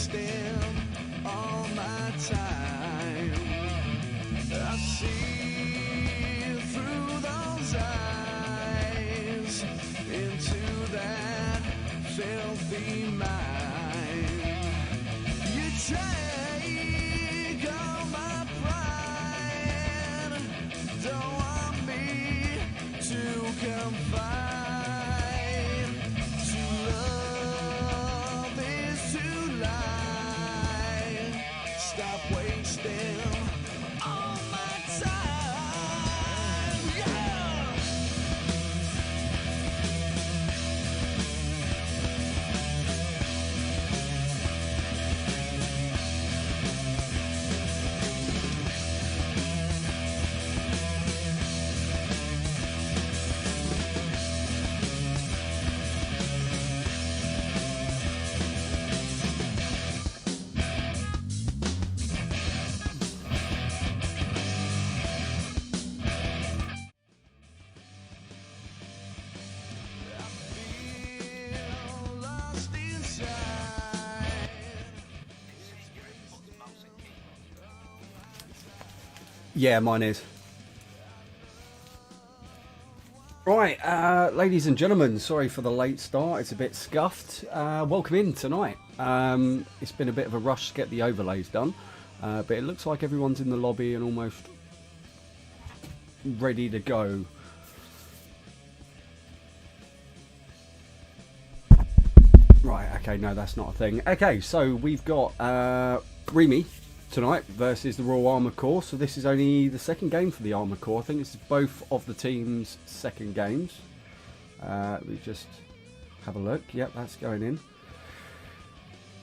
wasting all my time. I see through those eyes into that filthy mind. You take all my pride, don't want me to confide. To love is to lie. Stop wasting all my time. Yeah! Lost inside. Yeah, mine is. Right, ladies and gentlemen, sorry for the late start. It's a bit scuffed. Welcome in tonight. It's been a bit of a rush to get the overlays done, but it looks like everyone's in the lobby and almost ready to go. Right, okay, no, that's not a thing. Okay, so we've got REME tonight versus the Royal Armoured Corps. So this is only the second game for the Armoured Corps. I think this is both of the teams' second games. We just have a look. Yep, that's going in.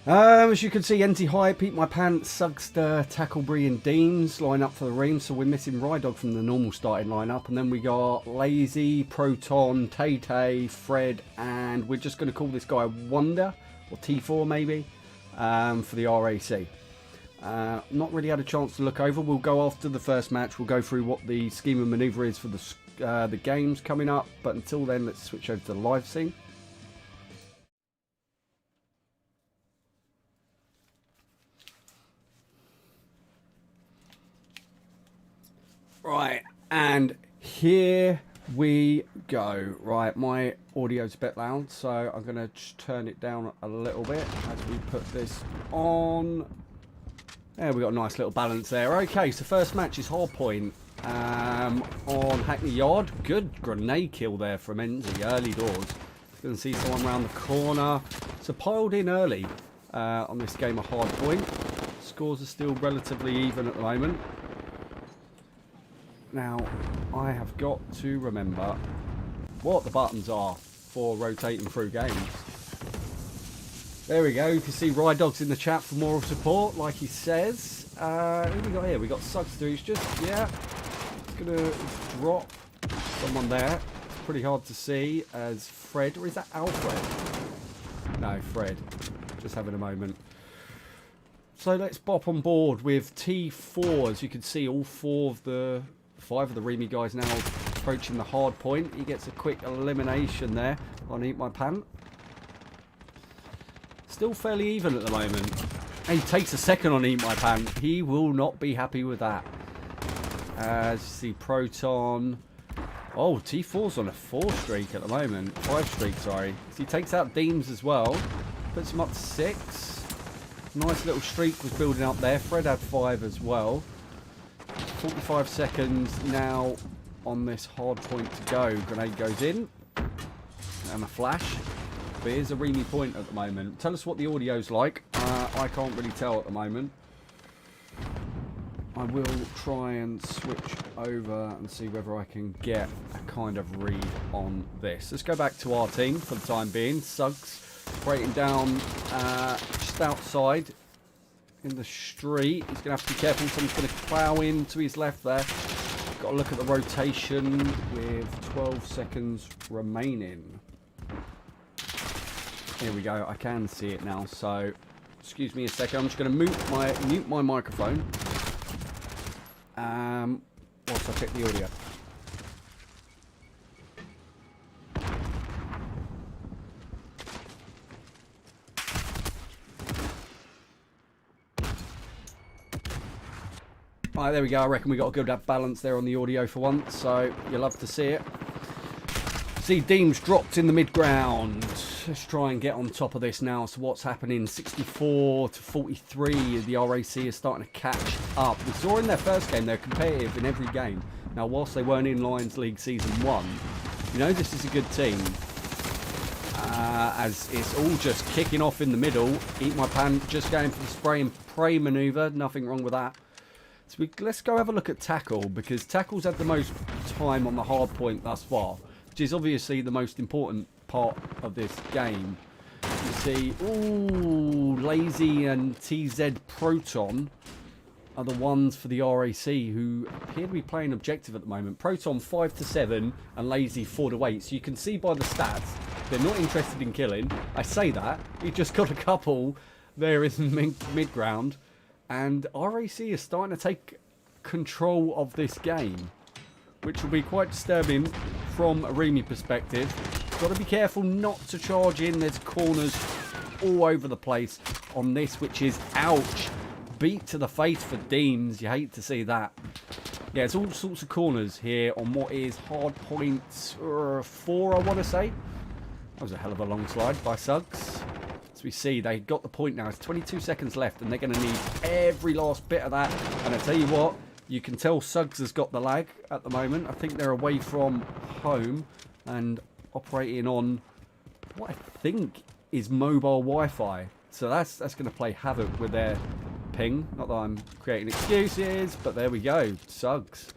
As you can see, NT High, Pete My Pants, Sugster, Tacklebury and Deans line up for the REME. So we're missing Rydog from the normal starting lineup. And then we got Lazy, Proton, Tay-Tay, Fred, and we're just going to call this guy Wonder, or T4 maybe, for the RAC. Not really had a chance to look over. We'll go after the first match. We'll go through what the scheme and manoeuvre is for the games coming up. But until then, let's switch over to the live scene. Right, and here we go. Right, my audio's a bit loud, so I'm going to turn it down a little bit as we put this on. There, we got a nice little balance there. Okay, so first match is Hardpoint on Hackney Yard. Good grenade kill there from Enzy, early doors. You can see someone around the corner. So piled in early on this game of Hardpoint. Scores are still relatively even at the moment. Now, I have got to remember what the buttons are for rotating through games. There we go. You can see Rydog's in the chat for moral support, like he says. Who we got here? We got Sugster. He's just, yeah, he's going to drop someone there. It's pretty hard to see as Fred, or is that Alfred? No, Fred. Just having a moment. So let's bop on board with T4. As you can see, all five of the REME guys now approaching the hard point. He gets a quick elimination there on Eat My Pant. Still fairly even at the moment. And he takes a second on Eat My Pant. He will not be happy with that. As you see, Proton. Oh, T4's on a 4 streak at the moment. 5 streak, sorry. So he takes out Deems as well. Puts him up to 6. Nice little streak was building up there. Fred had 5 as well. 45 seconds now on this hard point to go. Grenade goes in. And a flash. But here's a REME point at the moment. Tell us what the audio's like. I can't really tell at the moment. I will try and switch over and see whether I can get a kind of read on this. Let's go back to our team for the time being. Suggs operating down just outside in the street. He's going to have to be careful. Someone's going to plough in to his left there. Got to look at the rotation with 12 seconds remaining. Here we go. I can see it now. So, excuse me a second. I'm just going to mute my microphone. Whilst I check the audio. Right, there we go. I reckon we got a good balance there on the audio for once, so you'll love to see it. See, Deems dropped in the mid-ground. Let's try and get on top of this now. So what's happening? 64 to 43. The RAC is starting to catch up. We saw in their first game, they're competitive in every game. Now, whilst they weren't in Lions League Season 1, you know this is a good team. As it's all just kicking off in the middle. Eat my pan, just going for the spray and pray manoeuvre. Nothing wrong with that. So let's go have a look at tackle, because tackle's had the most time on the hard point thus far, which is obviously the most important part of this game. You see, ooh, Lazy and TZ Proton are the ones for the RAC who appear to be playing objective at the moment. Proton 5 to 7 and Lazy 4 to 8. So you can see by the stats, they're not interested in killing. I say that, we just got a couple there in the mid-ground. And RAC is starting to take control of this game, which will be quite disturbing from a REME perspective. Got to be careful not to charge in. There's corners all over the place on this, which is, ouch, beat to the face for Deems. You hate to see that. Yeah, it's all sorts of corners here on what is hard point 4, I want to say. That was a hell of a long slide by Suggs. As we see, they got the point now. It's 22 seconds left, and they're going to need every last bit of that. And I tell you what, you can tell Suggs has got the lag at the moment. I think they're away from home and operating on what I think is mobile Wi-Fi. So that's going to play havoc with their ping. Not that I'm creating excuses, but there we go. Suggs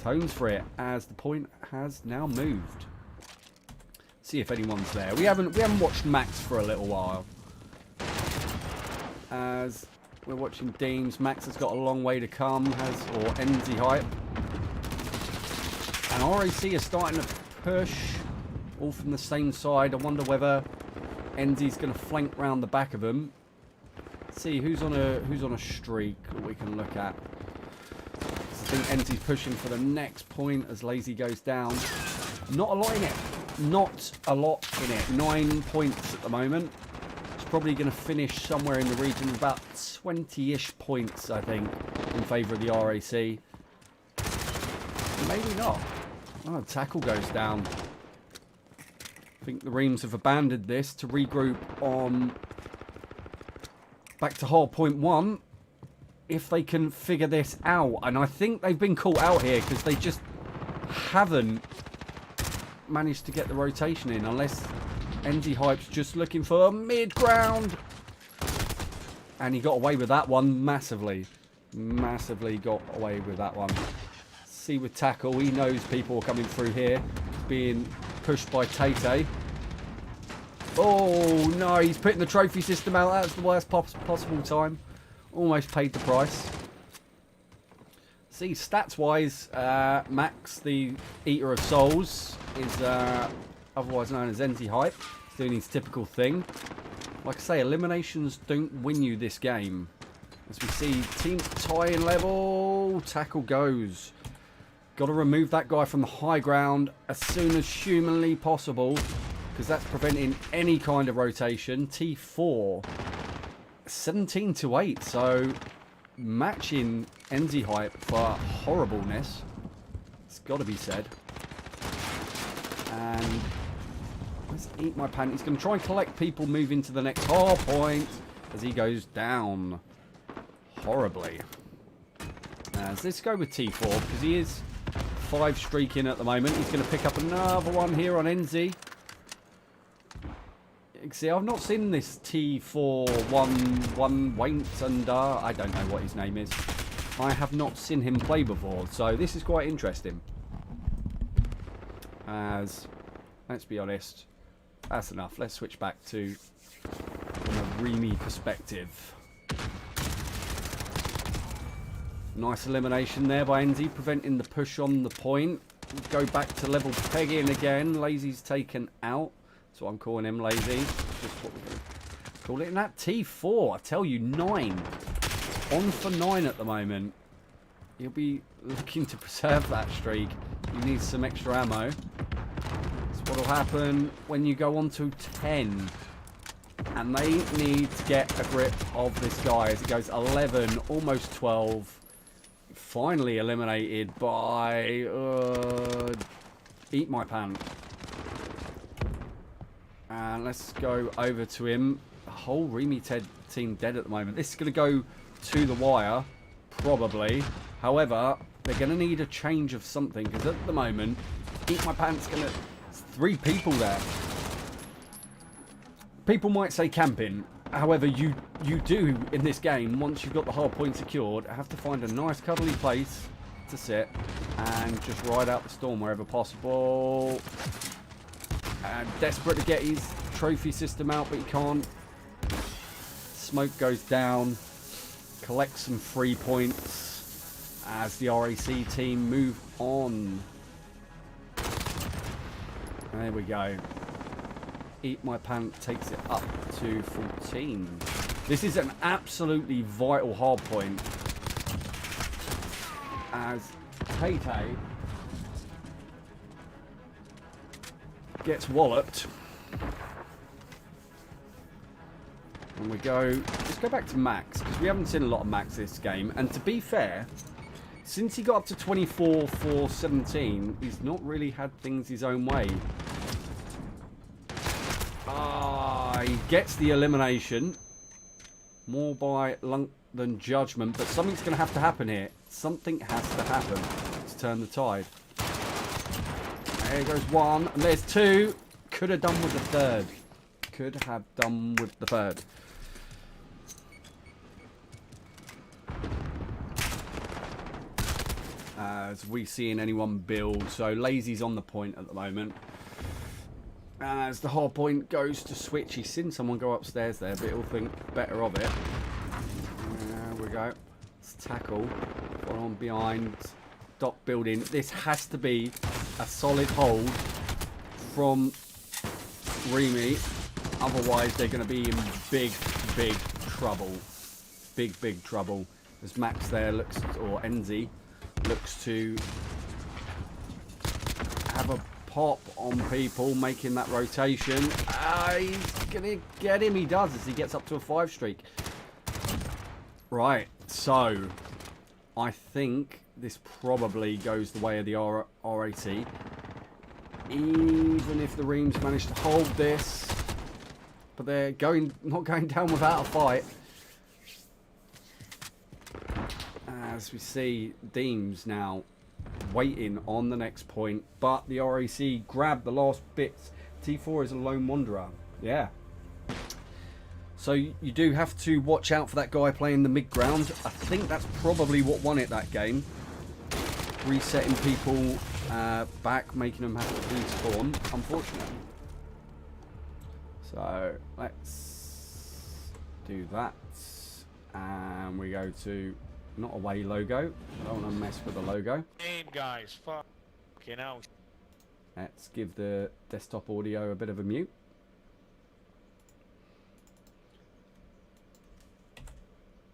tones for it as the point has now moved. See if anyone's there. We haven't watched Max for a little while. As we're watching Deems, Max has got a long way to come, or NZ hype. And RAC is starting to push all from the same side. I wonder whether NZ's going to flank round the back of them. Let's see who's on a streak that we can look at. I think NZ's pushing for the next point as Lazy goes down. Not a lot in it. Not a lot in it. 9 points at the moment. It's probably going to finish somewhere in the region of about 20-ish points, I think, in favour of the RAC. Maybe not. Oh, tackle goes down. I think the Reams have abandoned this to regroup on back to hard point 1 if they can figure this out. And I think they've been caught out here because they just haven't managed to get the rotation in, unless NZ Hype's just looking for a mid-ground. And he got away with that one massively. Massively got away with that one. See with tackle, he knows people are coming through here. Being pushed by Tate. Oh no, he's putting the trophy system out. That's the worst possible time. Almost paid the price. See, stats-wise, Max, the Eater of Souls, is otherwise known as NZ Hype. He's doing his typical thing. Like I say, eliminations don't win you this game. As we see, team tying level. Tackle goes. Got to remove that guy from the high ground as soon as humanly possible, because that's preventing any kind of rotation. T4. 17 to 8, so matching NZ Hype for horribleness. It's got to be said. And let's eat my pan. He's going to try and collect people, move into the next hard point as he goes down horribly. Let's go with T4 because he is 5 streaking at the moment. He's going to pick up another one here on NZ. See, I've not seen this T4 one Waints and I don't know what his name is. I have not seen him play before, so this is quite interesting. As, let's be honest, that's enough. Let's switch back to from a REME perspective. Nice elimination there by NZ, preventing the push on the point. Go back to level pegging again. Lazy's taken out. That's what I'm calling him, Lazy. Just what we're going to call it. And that T4, I tell you, 9. On for 9 at the moment. He'll be looking to preserve that streak. He needs some extra ammo. That's what will happen when you go on to 10. And they need to get a grip of this guy as it goes 11, almost 12. finally eliminated by Eat My Pant. And let's go over to him. The whole REME team dead at the moment. This is going to go to the wire, probably. However, they're going to need a change of something, because at the moment, Eat My Pant's going to... 3 people there. People might say camping. However, you do, in this game, once you've got the hard point secured, have to find a nice cuddly place to sit and just ride out the storm wherever possible. And desperate to get his trophy system out, but he can't. Smoke goes down. Collects some free points as the RAC team move on. There we go. Eat My Pant takes it up to 14. This is an absolutely vital hard point as Tay gets walloped. And we go, let's go back to Max, because we haven't seen a lot of Max this game. And to be fair, since he got up to 24 for 17, he's not really had things his own way. He gets the elimination. More by luck than judgment, but something's going to have to happen here. Something has to happen to turn the tide. There goes 1, and there's 2. Could have done with the 3rd. Could have done with the 3rd. As we seeing anyone build, so Lazy's on the point at the moment. As the hard point goes to switch, he's seen someone go upstairs there, but he'll think better of it. There we go. Let's tackle. Follow on behind. Stop building. This has to be a solid hold from REME. Otherwise, they're going to be in big trouble. Big trouble. As Max there looks, or Enzi, looks to have a pop on people, making that rotation. He's gonna get him. He does, as he gets up to a 5 streak. Right, so I think this probably goes the way of the RAC. Even if the Reams manage to hold this, but they're not going down without a fight. As we see Deems now waiting on the next point, but the RAC grab the last bits. T4 is a lone wanderer. Yeah. So you do have to watch out for that guy playing the mid ground. I think that's probably what won it that game. Resetting people back, making them have to respawn, unfortunately. So let's do that. And we go to not away logo. I don't want to mess with the logo. Guys, fucking hell. Let's give the desktop audio a bit of a mute.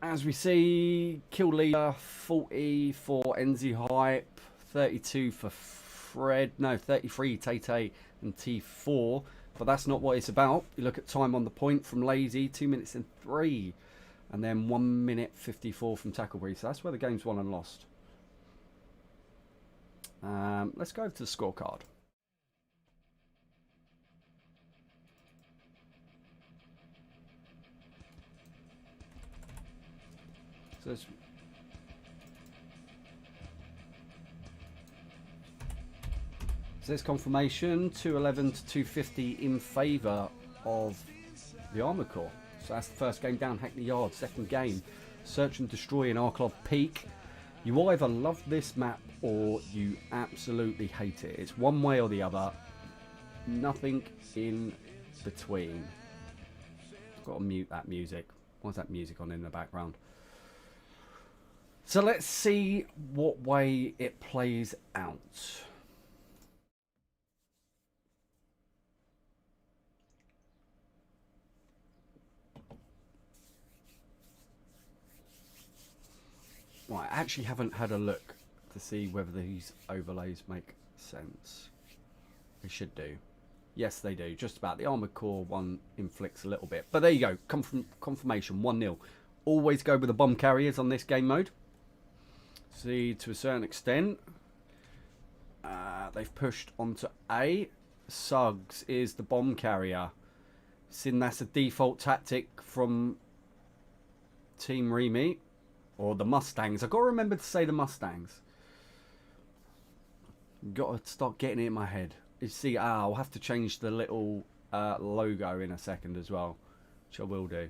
As we see, kill leader 40 for NZ Hype, 32 for Fred, no 33 Tay and T4, but that's not what it's about. You look at time on the point from Lazy, 2 minutes and 3, and then 1 minute 54 from Tackleberry. So that's where the game's won and lost. Let's go over to the scorecard. So there's confirmation, 211 to 250 in favour of the Armoured Corps. So that's the first game down, Hackney Yard. Second game, Search and Destroy in Arklov Peak. You either love this map or you absolutely hate it. It's one way or the other. Nothing in between. I've got to mute that music. Why's that music on in the background? So let's see what way it plays out. Right, I actually haven't had a look to see whether these overlays make sense. They should do. Yes, they do. Just about. The Armoured Corps one inflicts a little bit. But there you go. Confirmation, 1-0. Always go with the bomb carriers on this game mode. See, to a certain extent, they've pushed onto A. Suggs is the bomb carrier. Seeing that's a default tactic from Team REME. Or the Mustangs. I've got to remember to say the Mustangs. Got to start getting it in my head. You see, I'll have to change the little logo in a second as well. Which I will do.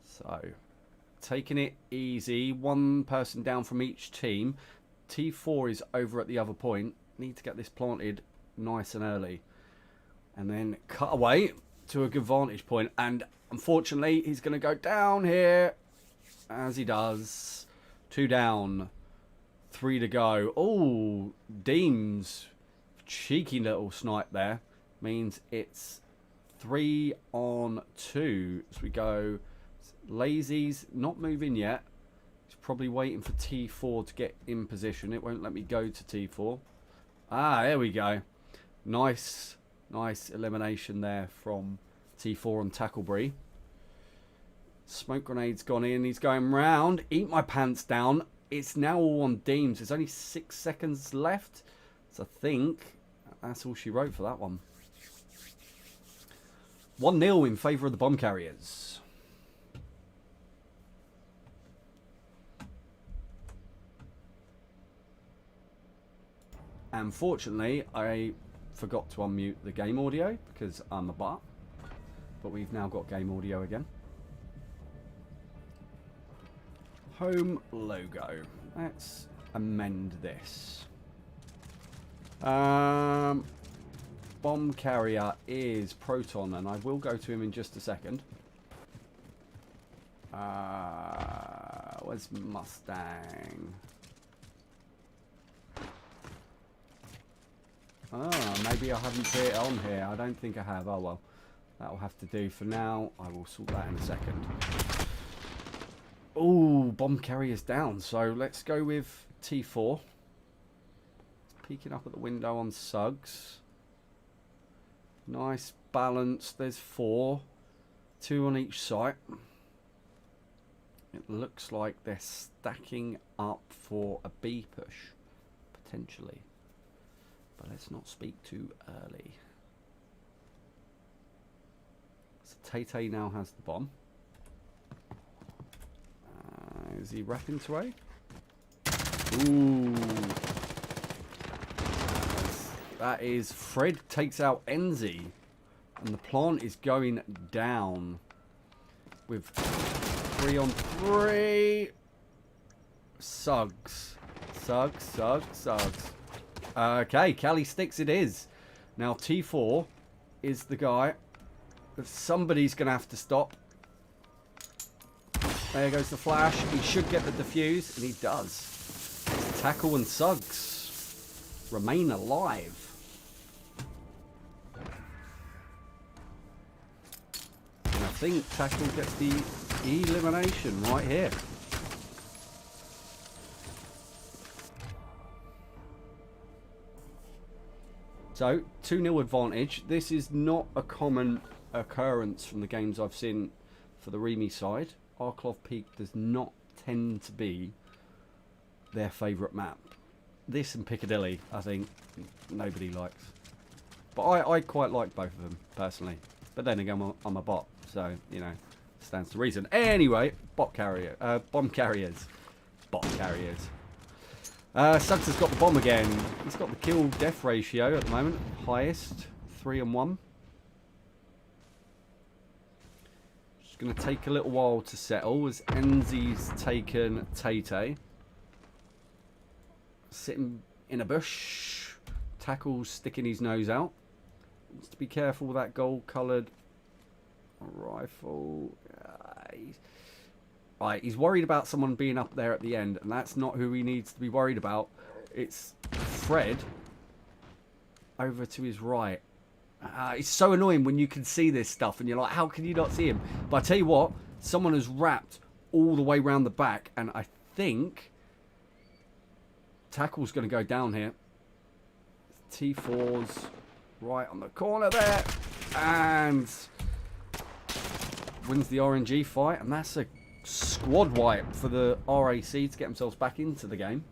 So, taking it easy. One person down from each team. T4 is over at the other point. Need to get this planted nice and early. And then cut away to a good vantage point. And unfortunately, he's going to go down here. As he does. 2 down. 3 to go. Oh, Deems. Cheeky little snipe there. Means it's 3 on 2. As we go. Lazy's not moving yet. He's probably waiting for T4 to get in position. It won't let me go to T4. Ah, there we go. Nice elimination there from T4 on Tacklebury. Smoke grenade's gone in. He's going round. Eat my pants down. It's now all on Deems. There's only 6 seconds left. So I think that's all she wrote for that one. 1-0 in favour of the bomb carriers. Unfortunately, I forgot to unmute the game audio because I'm a bot. But we've now got game audio again. Home logo. Let's amend this. Bomb carrier is Proton, and I will go to him in just a second. Where's Mustang? Oh, maybe I haven't put it on here. I don't think I have. Oh well. That'll have to do for now. I will sort that in a second. Oh, bomb carrier's down. So let's go with T4. It's peeking up at the window on Suggs. Nice balance. There's 4. 2 on each site. It looks like they're stacking up for a B push. Potentially. But let's not speak too early. So Tay now has the bomb. Is he wrapping to A? Ooh. That is Fred takes out Enzi. And the plant is going down. With 3 on 3. Suggs. Suggs. Okay, Cali Sticks it is. Now T4 is the guy that somebody's going to have to stop. There goes the flash. He should get the defuse, and he does. Tackle and Suggs remain alive. And I think Tackle gets the elimination right here. So, 2-0 advantage. This is not a common occurrence from the games I've seen for the REME side. Arklov Peak does not tend to be their favourite map. This and Piccadilly, I think, nobody likes. But I quite like both of them, personally. But then again, I'm a bot, so, you know, stands to reason. Anyway, bomb carriers. Bot carriers. Suggs has got the bomb again. He's got the kill-death ratio at the moment. Highest, 3 and 1. It's going to take a little while to settle as Enzi's taken Tay. Sitting in a bush. Tackle's sticking his nose out. Needs to be careful with that gold-coloured rifle. Right, he's worried about someone being up there at the end, and that's not who he needs to be worried about. It's Fred over to his right. It's so annoying when you can see this stuff and you're like, how can you not see him? But I tell you what, someone has wrapped all the way around the back, and I think Tackle's going to go down here. T4's right on the corner there, and wins the RNG fight, and that's a squad wipe for the RAC to get themselves back into the game.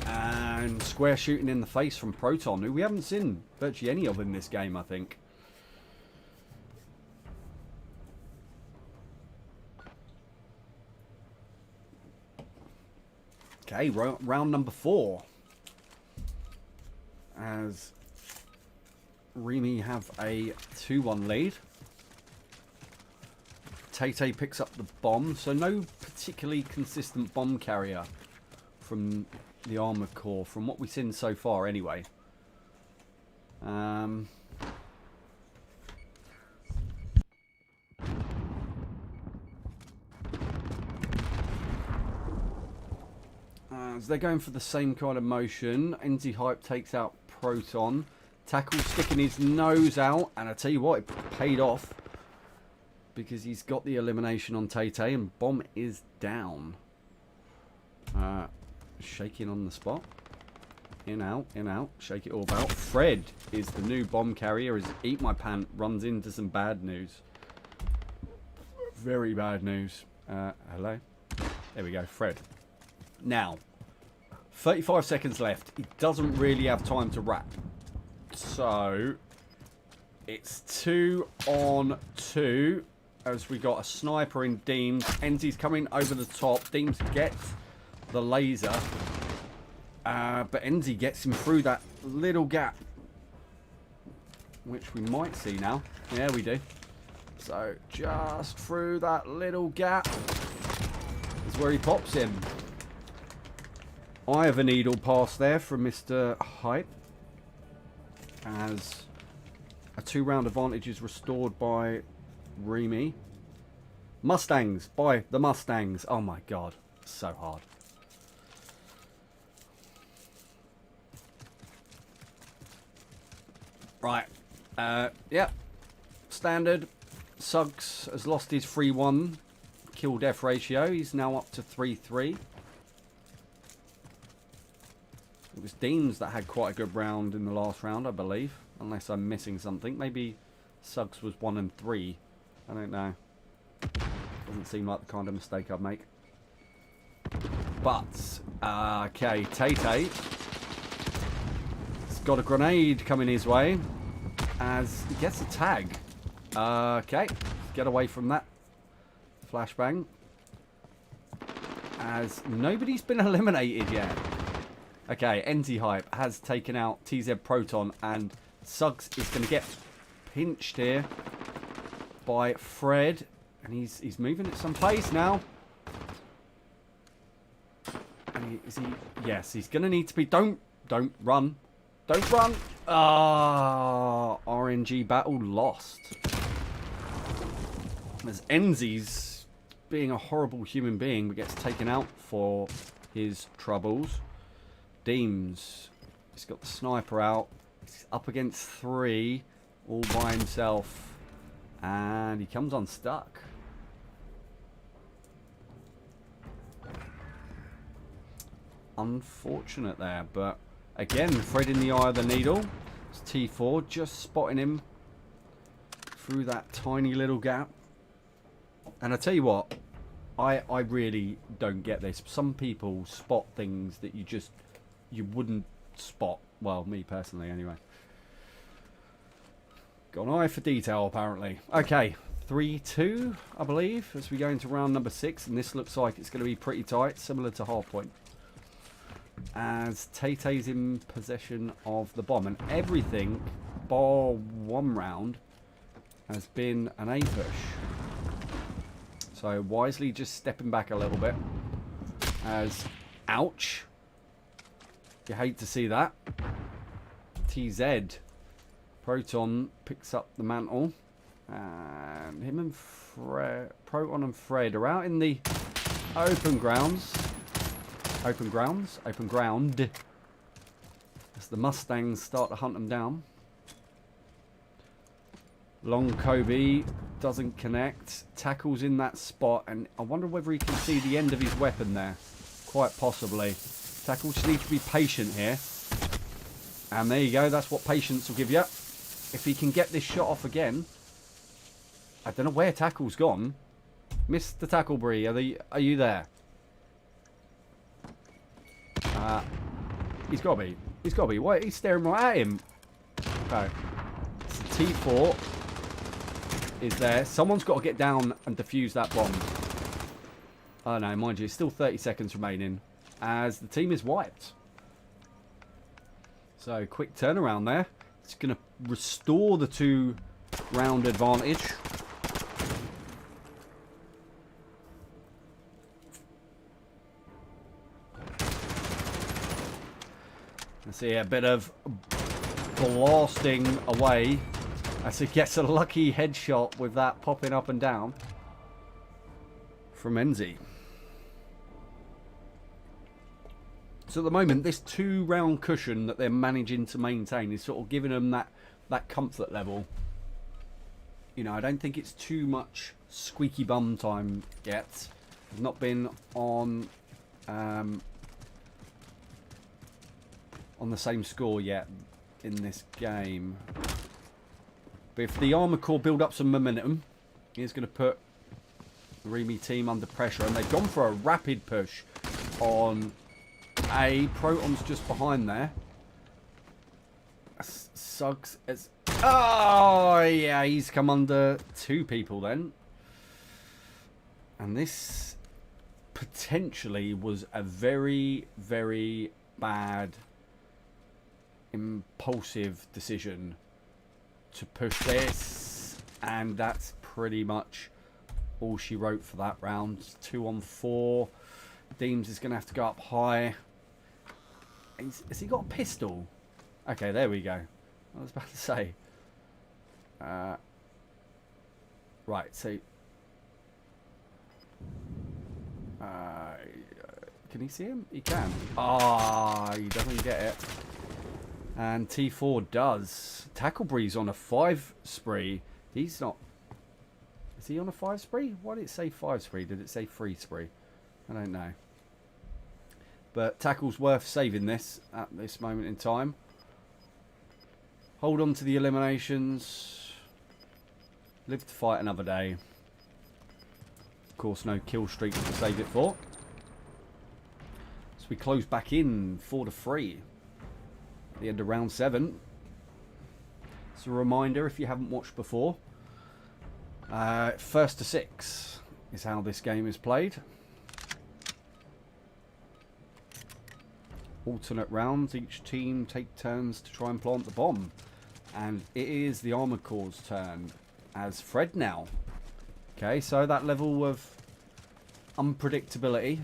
And square shooting in the face from Proton, who we haven't seen virtually any of in this game, I think. Okay, round number 4. As REME have a 2-1 lead. Tay picks up the bomb, so no particularly consistent bomb carrier from the Armoured Corps, from what we've seen so far anyway. As they're going for the same kind of motion, NZ Hype takes out Proton. Tackle sticking his nose out, and I tell you what, it paid off because he's got the elimination on Tay and bomb is down. Shaking on the spot. In, out, shake it all about. Fred is the new bomb carrier as Eat My Pant runs into some bad news. Very bad news. Hello? There we go, Fred. Now, 35 seconds left. He doesn't really have time to wrap. So, it's 2 on 2 as we got a sniper in Deems. Enzy's coming over the top. Deems gets the laser. But Enzy gets him through that little gap, which we might see now. Yeah, we do. So, just through that little gap is where he pops him. I have a needle pass there from Mr. Hype, as a 2-round advantage is restored by REME. Mustangs by the Mustangs. Oh my god, so hard. Right, yeah, standard. Suggs has lost his 3-1 kill-death ratio. He's now up to 3-3. It was Deems that had quite a good round in the last round, I believe. Unless I'm missing something. Maybe Suggs was 1 and 3. I don't know. Doesn't seem like the kind of mistake I'd make. But, okay, Tay has got a grenade coming his way as he gets a tag. Okay, get away from that flashbang. As nobody's been eliminated yet. Okay, NZ Hype has taken out TZ Proton, and Suggs is going to get pinched here by Fred, and he's moving at some pace now. And is he? Yes, he's going to need to be. Don't run, don't run. Ah, RNG battle lost. As Enzy's being a horrible human being, but gets taken out for his troubles. Deems, he's got the sniper out. He's up against 3 all by himself, and he comes unstuck. Unfortunate there, but again, Fred in the eye of the needle. It's T4 just spotting him through that tiny little gap. And I tell you what, I really don't get this. Some people spot things that you wouldn't spot. Well, me personally anyway. Got an eye for detail apparently. Okay, 3-2 I believe as we go into round number 6, and this looks like it's going to be pretty tight, similar to Hardpoint. As Tay-Tay's in possession of the bomb, and everything bar 1 round has been an A push. So wisely just stepping back a little bit as ouch. You hate to see that. TZ Proton picks up the mantle, and him and Proton and Fred are out in the open ground as the Mustangs start to hunt them down. Long Kobe doesn't connect, tackles in that spot, and I wonder whether he can see the end of his weapon there. Quite possibly. Tackle just needs to be patient here. And there you go, that's what patience will give you. if he can get this shot off again. I don't know where tackle's gone. Mr. Tacklebury, are you there? He's got to be. He's got to be. Why? He's staring right at him. Okay. T4 is there. Someone's got to get down and defuse that bomb. Oh no, mind you, it's still 30 seconds remaining as the team is wiped. So, quick turnaround there. It's going to restore the 2-round advantage. Let's see a bit of blasting away as he gets a lucky headshot with that popping up and down from Enzi. So at the moment, this 2-round cushion that they're managing to maintain is sort of giving them that comfort level. You know, I don't think it's too much squeaky bum time yet. I've not been on the same score yet in this game. But if the Armoured Corps build up some momentum, it's going to put the REME team under pressure. And they've gone for a rapid push on A. Proton's just behind there. Suggs is... Oh, yeah, he's come under 2 people then. And this potentially was a very, very bad, impulsive decision to push this. And that's pretty much all she wrote for that round. 2 on 4. Deems is going to have to go up high. Has he got a pistol? Okay, there we go. I was about to say. Right, so... can he see him? He can. Ah, he doesn't get it. And T4 does. Tacklebury's on a 5 spree. He's not... Is he on a 5 spree? Why did it say 5 spree? Did it say 3 spree? I don't know. But tackle's worth saving this at this moment in time. Hold on to the eliminations. Live to fight another day. Of course, no kill streak to save it for. So we close back in 4-3 at the end of round 7. It's a reminder if you haven't watched before. 1st to 6 is how this game is played. Alternate rounds, each team take turns to try and plant the bomb. And it is the Armoured Corps' turn as Fred now. Okay, so that level of unpredictability.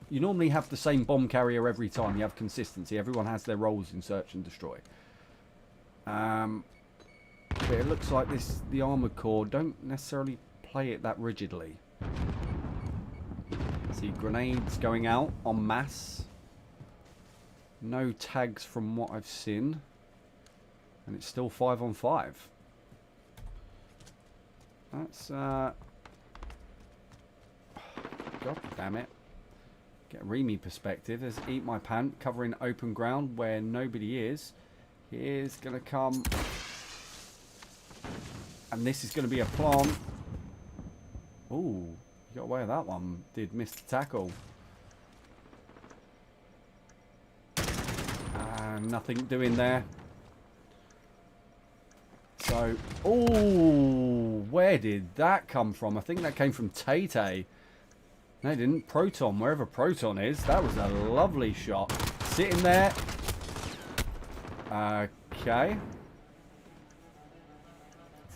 You normally have the same bomb carrier every time. You have consistency. Everyone has their roles in search and destroy. But it looks like the Armoured Corps don't necessarily play it that rigidly. See grenades going out en masse. No tags from what I've seen. And it's still 5 on 5. That's God damn it. Get a REME perspective. There's Eat My Pant covering open ground where nobody is. Here's gonna come. And this is gonna be a plant. Ooh, you got away with that one. Did miss the tackle. Nothing doing there. So, ooh, where did that come from? I think that came from Tay-Tay. No, it didn't. Proton, wherever Proton is. That was a lovely shot. Sitting there. Okay.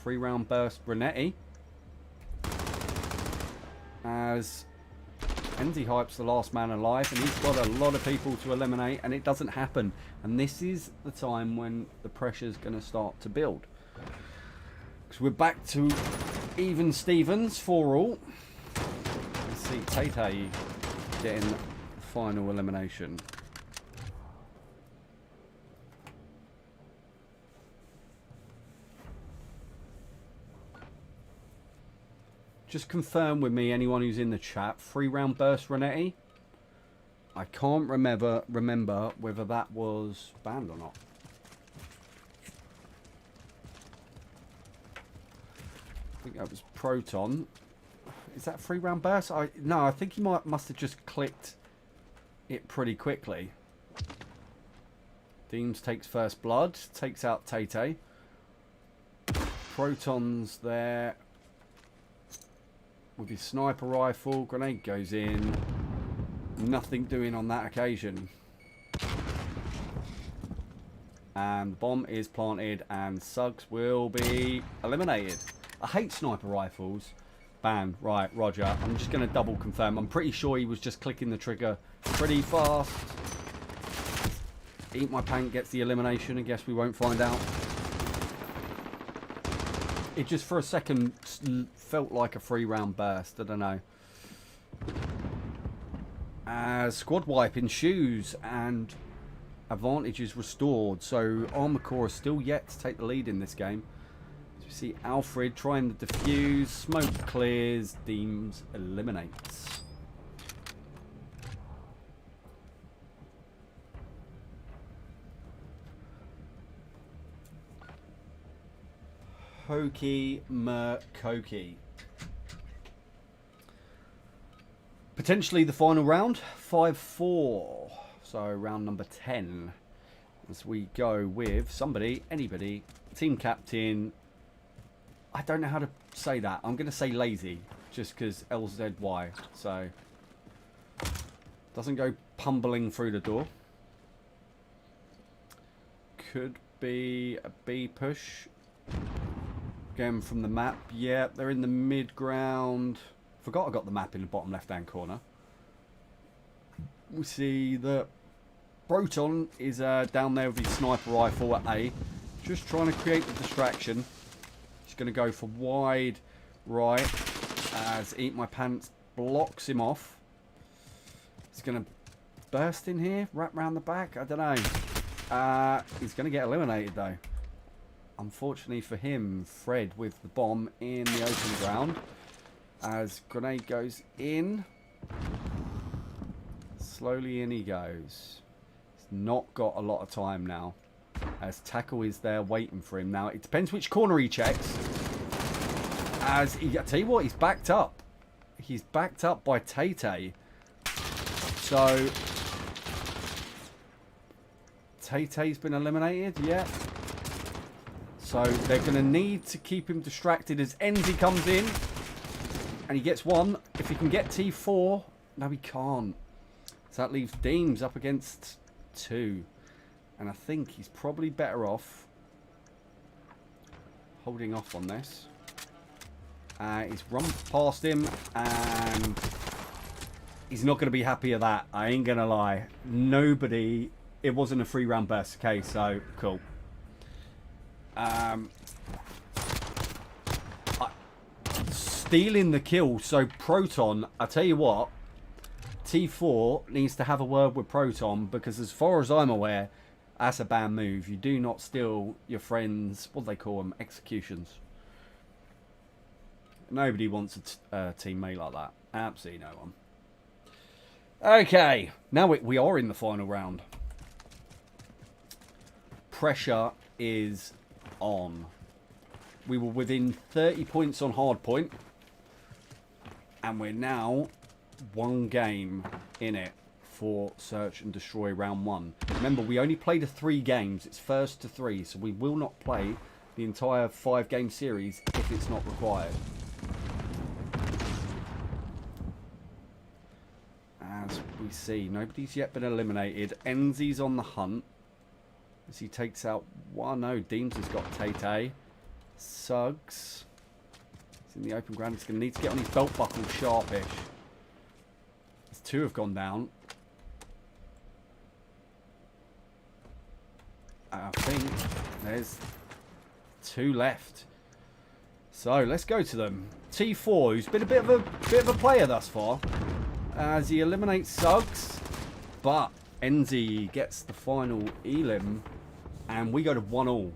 3-round burst Brunetti. As Enzi Hype's the last man alive, and he's got a lot of people to eliminate, and it doesn't happen. And this is the time when the pressure's going to start to build. Because we're back to even Stevens, 4-all. Let's see Tay-Tay getting the final elimination. Just confirm with me, anyone who's in the chat, 3-round burst Renetti. I can't remember whether that was banned or not. think that was Proton. Is that 3-round burst? No, I think he must have just clicked it pretty quickly. Deems takes first blood, takes out Tay. Proton's there with his sniper rifle. Grenade goes in. Nothing doing on that occasion. And the bomb is planted and Suggs will be eliminated. I hate sniper rifles. Bam. Right, roger. I'm just going to double confirm. I'm pretty sure he was just clicking the trigger pretty fast. Eat My Pant gets the elimination. I guess we won't find out. It just for a second felt like a 3-round burst. I don't know. As squad wipe ensues and advantage is restored. So Armoured Corps is still yet to take the lead in this game. As we see Alfred trying to defuse. Smoke clears. Deems eliminates. Hokey Murkoki. Potentially the final round. 5-4. So round number 10. As we go with somebody, anybody, team captain. I don't know how to say that. I'm going to say lazy. Just because LZY. So doesn't go pumbling through the door. Could be a B push. Again from the map. Yeah, they're in the mid ground. Forgot I got the map in the bottom left hand corner. We see that Proton is down there with his sniper rifle at A. Just trying to create the distraction. He's going to go for wide right as Eat My Pants blocks him off. He's going to burst in here, wrap round the back. I don't know. He's going to get eliminated though. Unfortunately for him, Fred with the bomb in the open ground. As grenade goes in. Slowly in he goes. He's not got a lot of time now. As tackle is there waiting for him. Now, it depends which corner he checks. As he, I tell you what, he's backed up. He's backed up by Tay. So, Tay-Tay's been eliminated, yeah. So they're going to need to keep him distracted as Enzi comes in. And he gets one. If he can get T4. No, he can't. So that leaves Deems up against 2. And I think he's probably better off holding off on this. He's run past him. And he's not going to be happy at that. I ain't going to lie. Nobody... It wasn't a 3-round burst. Okay, so cool. Stealing the kill. So Proton, I tell you what, T4 needs to have a word with Proton, because as far as I'm aware, that's a bad move. You do not steal your friends, what do they call them, executions. Nobody wants a teammate like that. Absolutely no one. Okay, now we are in the final round. Pressure is on. We were within 30 points on hardpoint, and we're now 1 game in it for Search and Destroy round 1. Remember, we only played a 3 games. It's first to 3, so we will not play the entire 5-game series if it's not required. As we see, nobody's yet been eliminated. Enzi's on the hunt as he takes out one. No, Deems has got Tay. Suggs. He's in the open ground. He's going to need to get on his belt buckle sharpish. As 2 have gone down. I think there's 2 left. So let's go to them. T4, who's been a bit of a player thus far, as he eliminates Suggs, but Enzi gets the final elim, and we go to 1-1.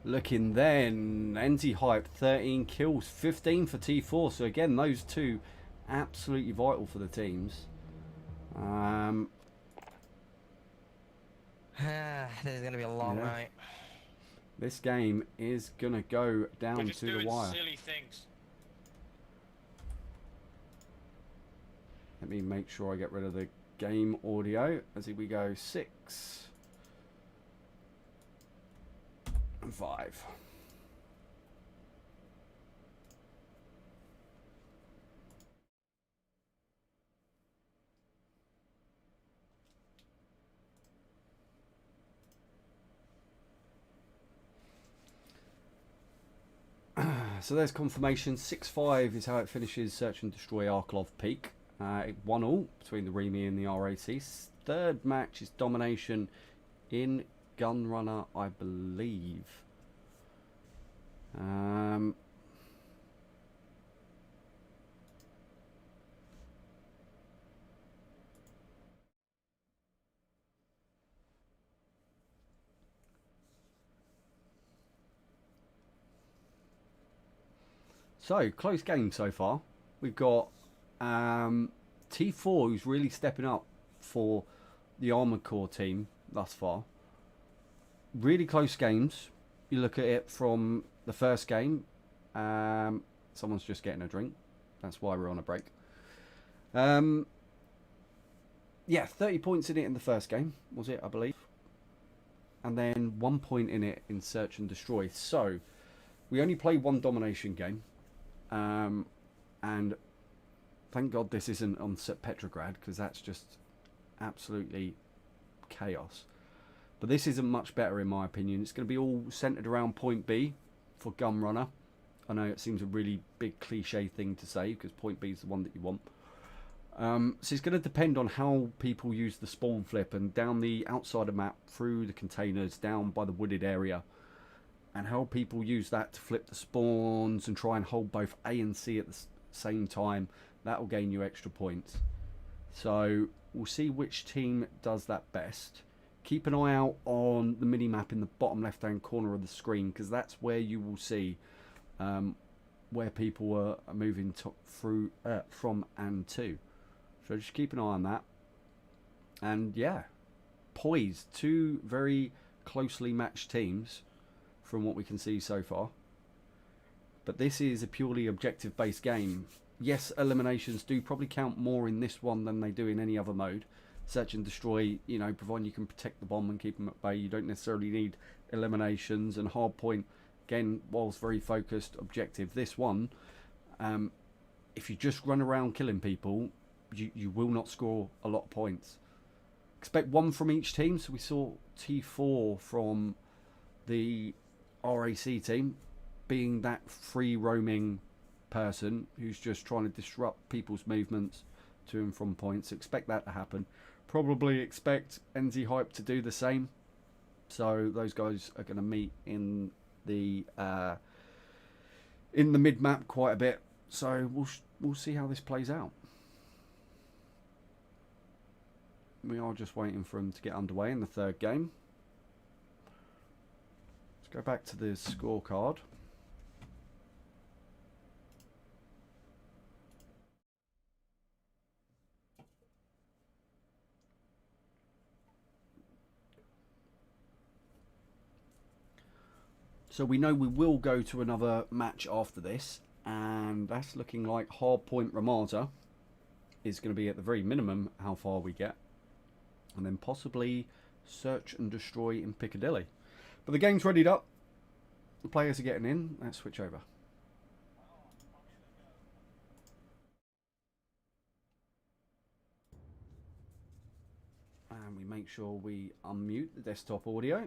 Looking then, NT Hype, 13 kills, 15 for T4. So again, those two absolutely vital for the teams. This is going to be a long night. This game is going to go down to the wire. Silly things. Let me make sure I get rid of the game audio as we go 6 and 5. So there's confirmation. 6-5 is how it finishes. Search and Destroy Arklov Peak. 1-1 between the REME A and the RAC. Third match is domination in Gunrunner, I believe. So, close game so far. We've got T4, who's really stepping up for the Armoured Corps team thus far. Really close games. You look at it from the first game. Someone's just getting a drink. That's why we're on a break. Yeah, 30 points in it in the first game, was it, I believe. And then 1 point in it in Search and Destroy. So, we only play one domination game. And thank God this isn't on Petrograd, because that's just absolutely chaos. But this isn't much better in my opinion. It's going to be all centered around Point B for Gunrunner. I know it seems a really big cliche thing to say, because Point B is the one that you want. So it's going to depend on how people use the spawn flip and down the outside of map, through the containers, down by the wooded area. And how people use that to flip the spawns and try and hold both A and C at the same time. That will gain you extra points. So we'll see which team does that best. Keep an eye out on the mini-map in the bottom left-hand corner of the screen, because that's where you will see where people are moving through from and to. So just keep an eye on that. And yeah, poised. Two very closely matched teams from what we can see so far. But this is a purely objective based game. Yes, eliminations do probably count more in this one than they do in any other mode. Search and Destroy, you know, providing you can protect the bomb and keep them at bay, you don't necessarily need eliminations. And Hardpoint, again, whilst very focused, objective. This one, if you just run around killing people, you will not score a lot of points. Expect one from each team. So we saw T4 from the RAC team being that free roaming person who's just trying to disrupt people's movements to and from points. Expect that to happen. Probably expect NZ Hype to do the same. So those guys are going to meet in the mid map quite a bit. So we'll see how this plays out. We are just waiting for them to get underway in the third game. Go back to the scorecard. So we know we will go to another match after this, and that's looking like Hardpoint Ramada is going to be at the very minimum how far we get, and then possibly Search and Destroy in Piccadilly. But the game's readied up. The players are getting in. Let's switch over. And we make sure we unmute the desktop audio.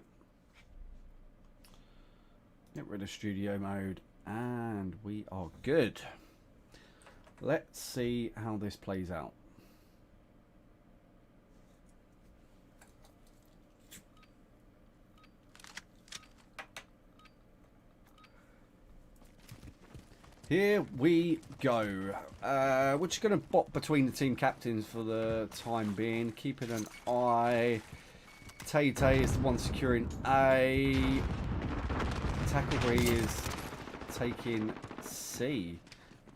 Get rid of studio mode. And we are good. Let's see how this plays out. Here we go. We're just going to bot between the team captains for the time being. Keeping an eye. Tay is the one securing A. Tacklery is taking C.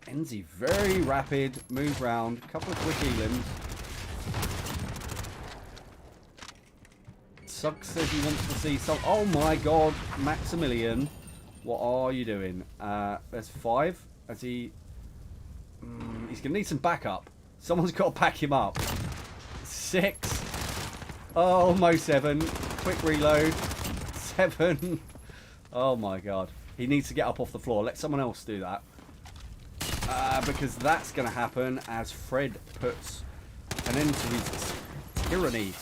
Enzy, very rapid, move round, couple of quick elims. Suggs says he wants to see some. Oh my god, Maximilian, what are you doing? There's 5. As he. He's going to need some backup. Someone's got to back him up. 6. Oh, almost 7. Quick reload. 7. Oh my god. He needs to get up off the floor. Let someone else do that. Because that's going to happen as Fred puts an end to his tyranny.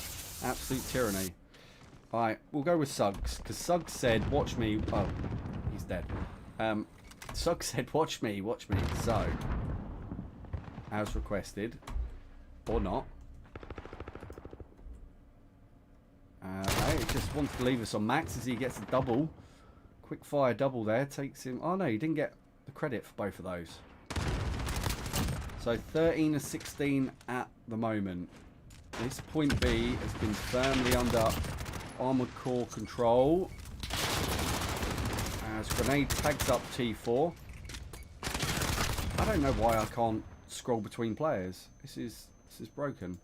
Absolute tyranny. Alright, we'll go with Suggs. Because Suggs said, watch me. Oh, he's dead. Suggs said, watch me, watch me. So, as requested. Or not. He just wants to leave us on max as he gets a double. Quick fire double there. Takes him. Oh no, he didn't get the credit for both of those. So 13 and 16 at the moment. This point B has been firmly under Armoured Corps control. As Grenade tags up T4. I don't know why I can't scroll between players. This is broken.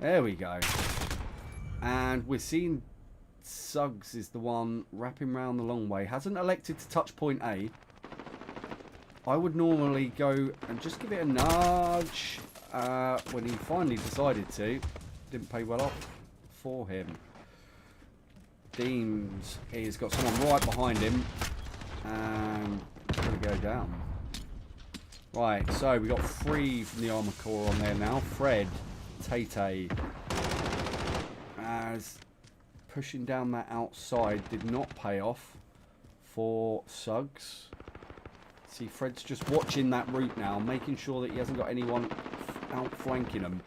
There we go. And we're seeing Suggs is the one wrapping round the long way. Hasn't elected to touch point A. I would normally go and just give it a nudge when he finally decided to. Didn't pay well off for him. Deems he's got someone right behind him. And it's going to go down. Right, so we got 3 from the Armoured Corps on there now. Fred, Tay, as pushing down that outside did not pay off for Suggs. See, Fred's just watching that route now, making sure that he hasn't got anyone outflanking him.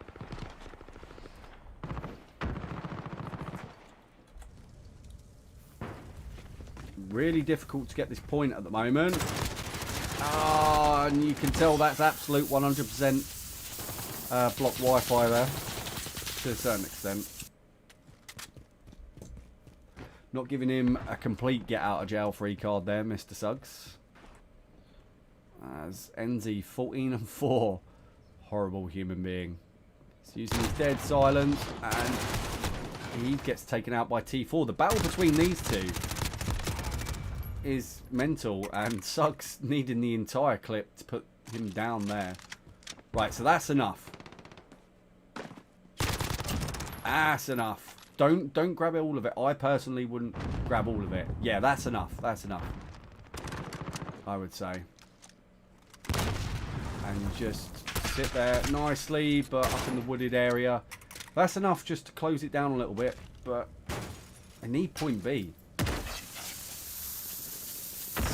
Really difficult to get this point at the moment. Ah, and you can tell that's absolute 100% block Wi-Fi there, to a certain extent. Not giving him a complete get out of jail free card there, Mr. Suggs. As Enzy 14 and 4. Horrible human being. He's using his dead silence and he gets taken out by T4. The battle between these two is mental and Suggs needing the entire clip to put him down there. Right, so that's enough. That's enough. Don't grab all of it. I personally wouldn't grab all of it. Yeah, that's enough. That's enough. I would say. And just sit there nicely, but up in the wooded area. That's enough just to close it down a little bit, but I need point B.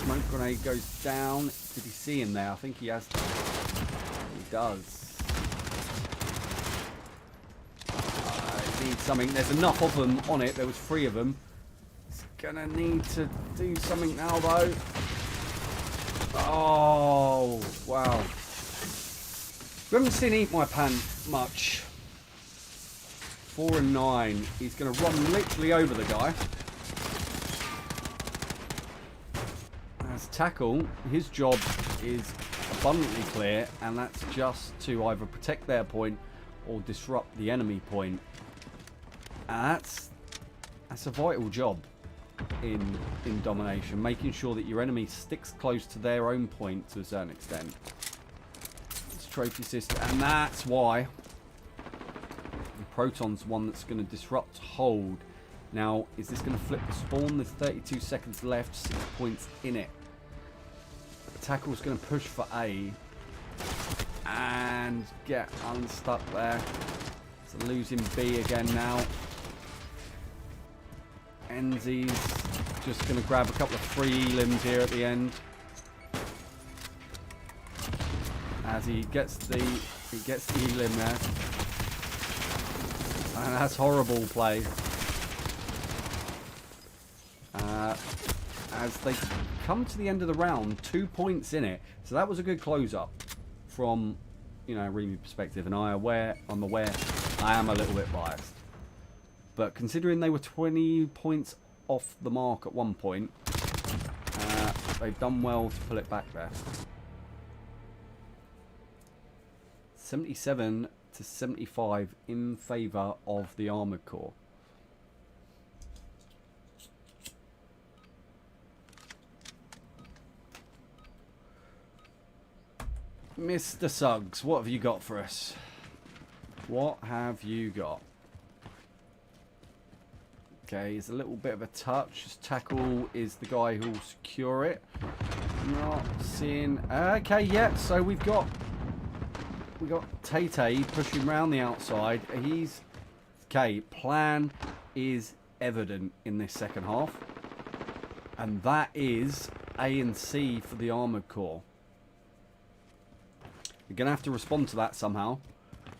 Smoke grenade goes down. Did he see him there? I think he has. He does. Need something. There's enough of them on it. There was 3 of them. He's gonna need to do something now, though. Oh, wow. We haven't seen Eat My Pants much. 4 and 9. He's gonna run literally over the guy. As tackle, his job is abundantly clear, and that's just to either protect their point or disrupt the enemy point. That's a vital job in domination, making sure that your enemy sticks close to their own point to a certain extent. It's trophy system, and that's why the Proton's one that's going to disrupt hold. Now, is this going to flip the spawn? There's 32 seconds left, 6 points in it. The tackle's going to push for A and get unstuck there. So losing B again now. Enzy's just going to grab a couple of free limbs here at the end. As he gets the limb there. And that's horrible play. As they come to the end of the round, 2 points in it. So that was a good close up from, you know, REME perspective. And I'm aware I am a little bit biased. But considering they were 20 points off the mark at one point. They've done well to pull it back there. 77 to 75 in favour of the Armoured Corps. Mr. Suggs, what have you got for us? What have you got? Okay, it's a little bit of a touch. His tackle is the guy who'll secure it. Not seeing... Okay, yeah, so we got Tay pushing around the outside. He's... Okay, plan is evident in this second half. And that is A and C for the Armoured Corps. You're going to have to respond to that somehow.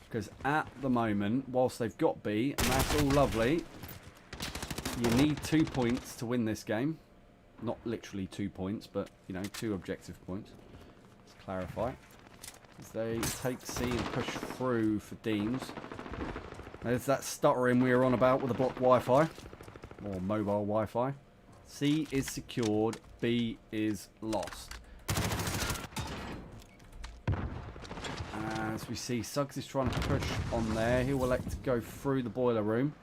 Because at the moment, whilst they've got B, and that's all lovely... You need 2 points to win this game. Not literally 2 points, but, you know, 2 objective points. Let's clarify. As they take C and push through for Deems. There's that stuttering we were on about with the block Wi-Fi. Or mobile Wi-Fi. C is secured. B is lost. As we see, Suggs is trying to push on there. He'll elect to go through the boiler room.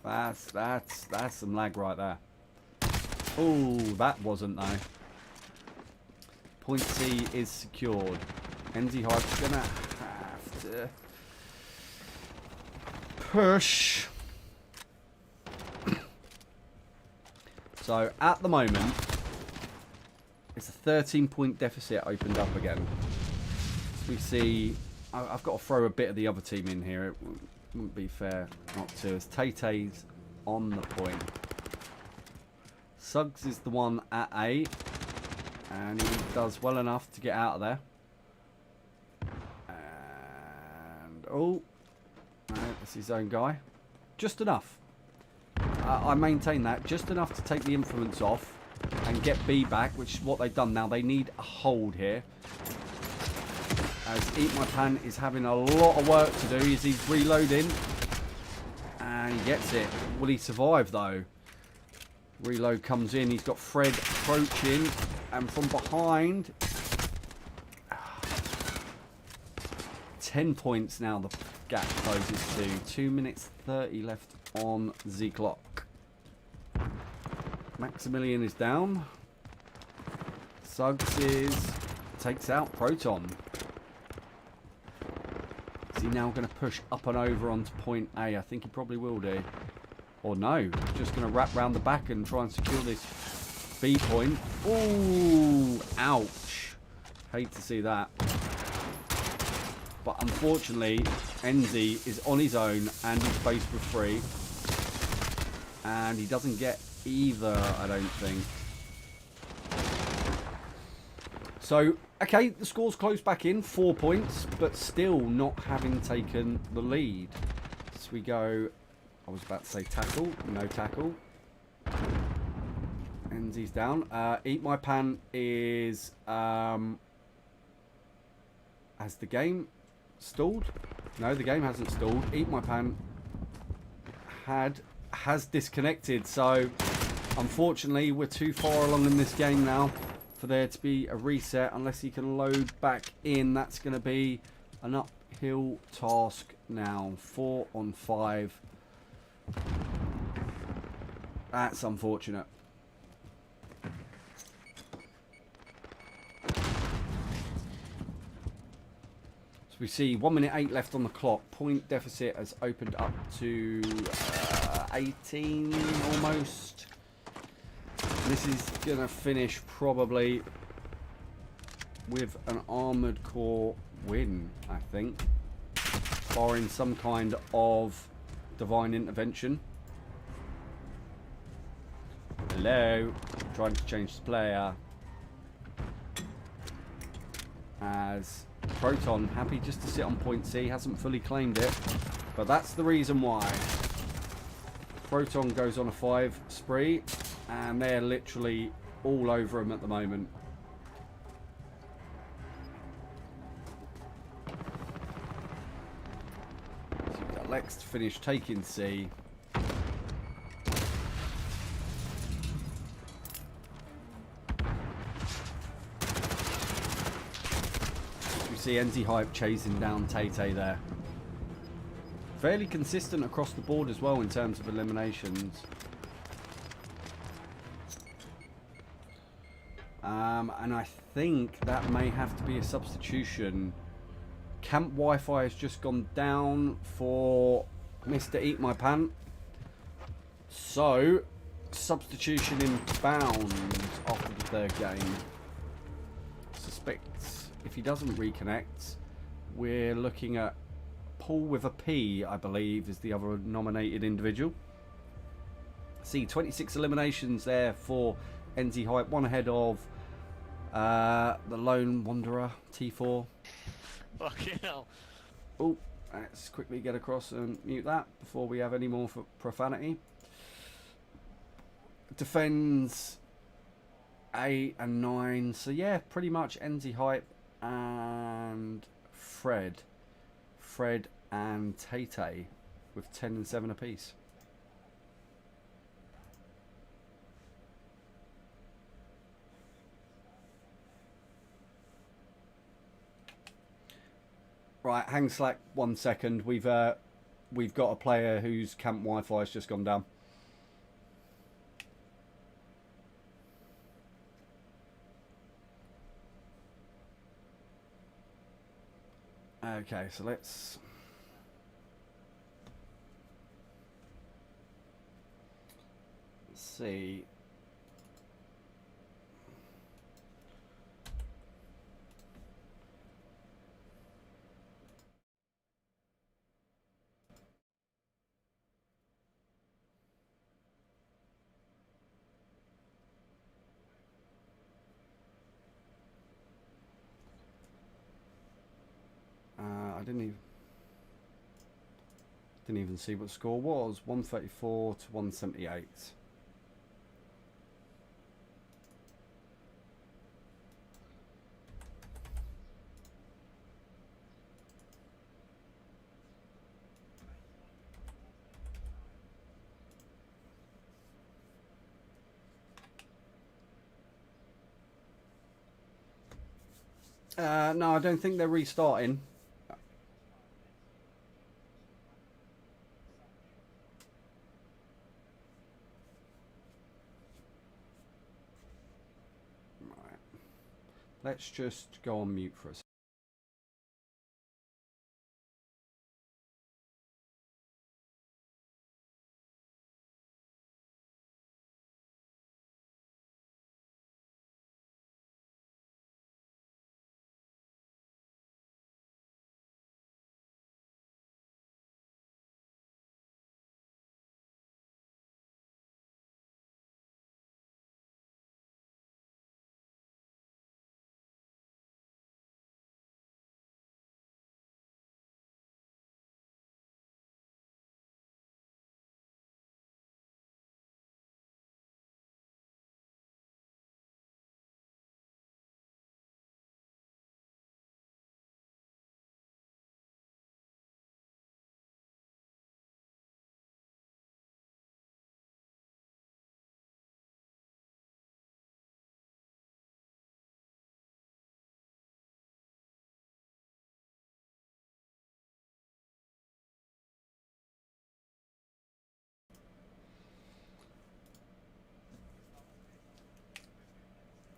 Wow, that's some lag right there. Oh, that wasn't though. Point C is secured. NZ Hype's gonna have to push. So at the moment, it's a 13-point deficit opened up again. As we see, I've got to throw a bit of the other team in here. It wouldn't be fair not to. As Tay-Tay's on the point. Suggs is the one at A. And he does well enough to get out of there. And, oh. No, that's his own guy. Just enough. I maintain that. Just enough to take the influence off and get B back, which is what they've done now. They need a hold here. As Eat My Pan is having a lot of work to do as he's reloading. And he gets it. Will he survive though? Reload comes in. He's got Fred approaching. And from behind... 10 points now the gap closes to. 2 minutes 30 left on the clock. Maximilian is down. Suggs takes out Proton. Is he now going to push up and over onto point A? I think he probably will do. Or no, just going to wrap round the back and try and secure this B point. Ooh, ouch. Hate to see that. But unfortunately, NZ is on his own and he's faced with 3. And he doesn't get either, I don't think. So, okay, the score's close back in, 4 points, but still not having taken the lead. So we go, I was about to say tackle, no tackle. NZ's down. Eat My Pan is, has the game stalled? No, the game hasn't stalled. Eat My Pan has disconnected, so unfortunately we're too far along in this game now for there to be a reset unless he can load back in. That's going to be an uphill task now. 4 on 5. That's unfortunate. So we see 1 minute 8 left on the clock. Point deficit has opened up to 18 almost. This is going to finish probably with an Armoured Corps win, I think. Barring some kind of divine intervention. Hello. Trying to change the player. As Proton, happy just to sit on point C, hasn't fully claimed it. But that's the reason why. Proton goes on a 5 spree. And they're literally all over him at the moment. next finish taking C. We see NZ Hype chasing down Tay there. Fairly consistent across the board as well in terms of eliminations. And I think that may have to be a substitution. Camp Wi-Fi has just gone down for Mr. Eat My Pant. So, substitution inbound after the third game. Suspect if he doesn't reconnect, we're looking at Paul with a P, I believe, is the other nominated individual. See, 26 eliminations there for NZ Hype, one ahead of the Lone Wanderer, T4. Fucking hell. Oh, let's quickly get across and mute that before we have any more for profanity. Defends 8 and 9. So yeah, pretty much NZ Hype and Fred and Tay with 10 and 7 apiece. Right, hang slack 1 second. We've got a player whose camp Wi-Fi has just gone down. Okay, so let's see. I didn't even see what the score was. 134 to 178. No, I don't think they're restarting. Right. Let's just go on mute for a second.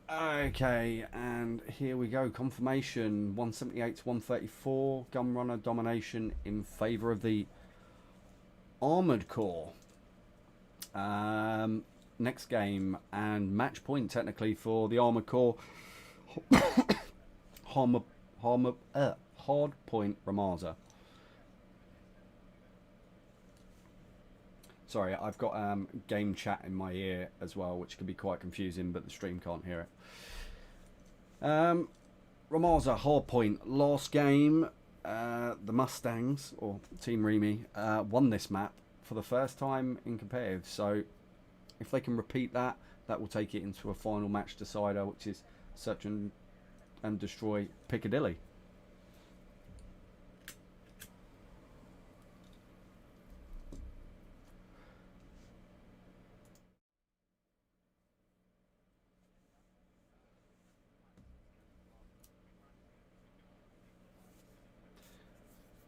Okay, and here we go. Confirmation 178 to 134. Gunrunner domination in favour of the Armoured Corps. Next game and match point technically for the Armoured Corps. Hard point Ramaza. Sorry, I've got game chat in my ear as well, which can be quite confusing, but the stream can't hear it. Ramaza, hardpoint. Last game, the Mustangs, or Team REME, won this map for the first time in competitive. So if they can repeat that, that will take it into a final match decider, which is Search and Destroy Piccadilly.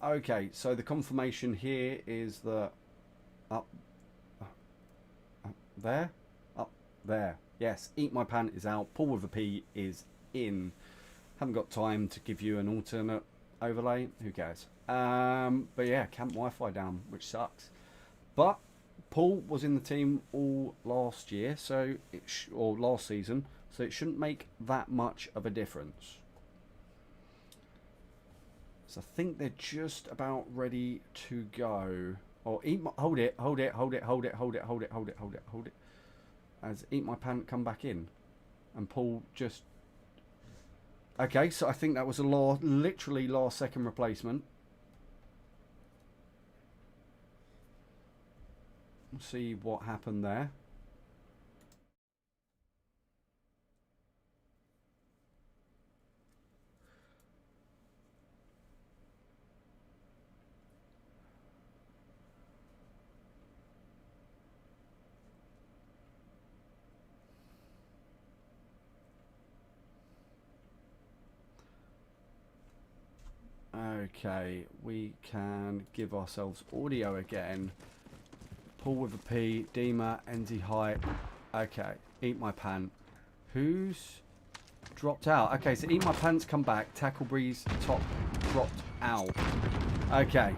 Okay, so the confirmation here is that up there, up there. Yes, Eat My Pant is out. Pull with a P is in. Haven't got time to give you an alternate overlay. Who cares? But yeah, camp Wi-Fi down, which sucks. But Paul was in the team all last year, so or last season, so it shouldn't make that much of a difference. So I think they're just about ready to go. Or hold it. As Eat My Pant come back in, and Paul just. Okay, so I think that was a literally last second replacement. We'll see what happened there. Okay, we can give ourselves audio again. Paul with a P, Dima, NZ Height. Okay, Eat My Pant. Who's dropped out? Okay, so Eat My Pant's come back. Tackle Breeze top dropped out. Okay,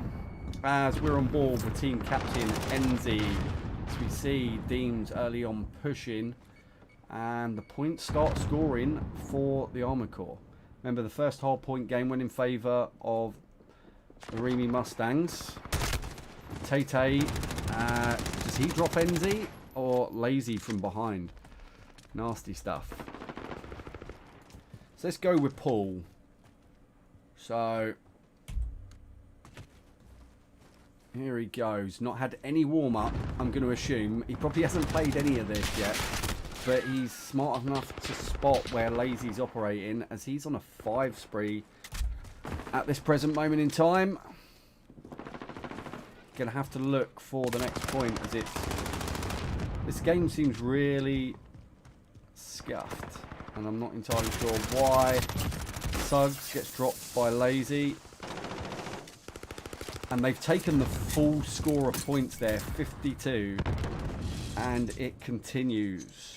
as we're on board with team captain NZ, as we see Deems early on pushing, and the points start scoring for the Armoured Corps. Remember, the first hard point game went in favour of the REME Mustangs. Tay, does he drop NZ or Lazy from behind? Nasty stuff. So let's go with Paul. So here he goes. Not had any warm-up, I'm going to assume. He probably hasn't played any of this yet. But he's smart enough to spot where Lazy's operating, as he's on a 5 spree at this present moment in time. Gonna have to look for the next point, as this game seems really scuffed, and I'm not entirely sure why. Suggs gets dropped by Lazy, and they've taken the full score of points there, 52, and it continues.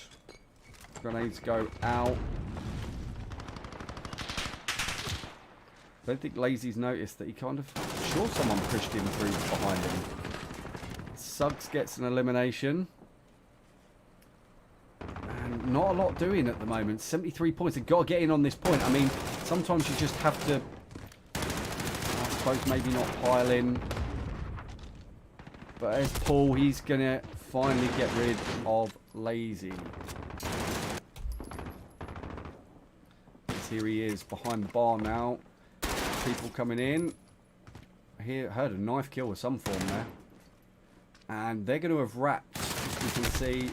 Grenades go out. I don't think Lazy's noticed that he kind of... I'm sure someone pushed him through behind him. Suggs gets an elimination. And not a lot doing at the moment. 73 points. They've got to get in on this point. I mean, sometimes you just have to... I suppose maybe not pile in. But as Paul, he's going to finally get rid of Lazy. Here he is behind the bar now. People coming in. Here, heard a knife kill of some form there. And they're going to have wrapped, as you can see.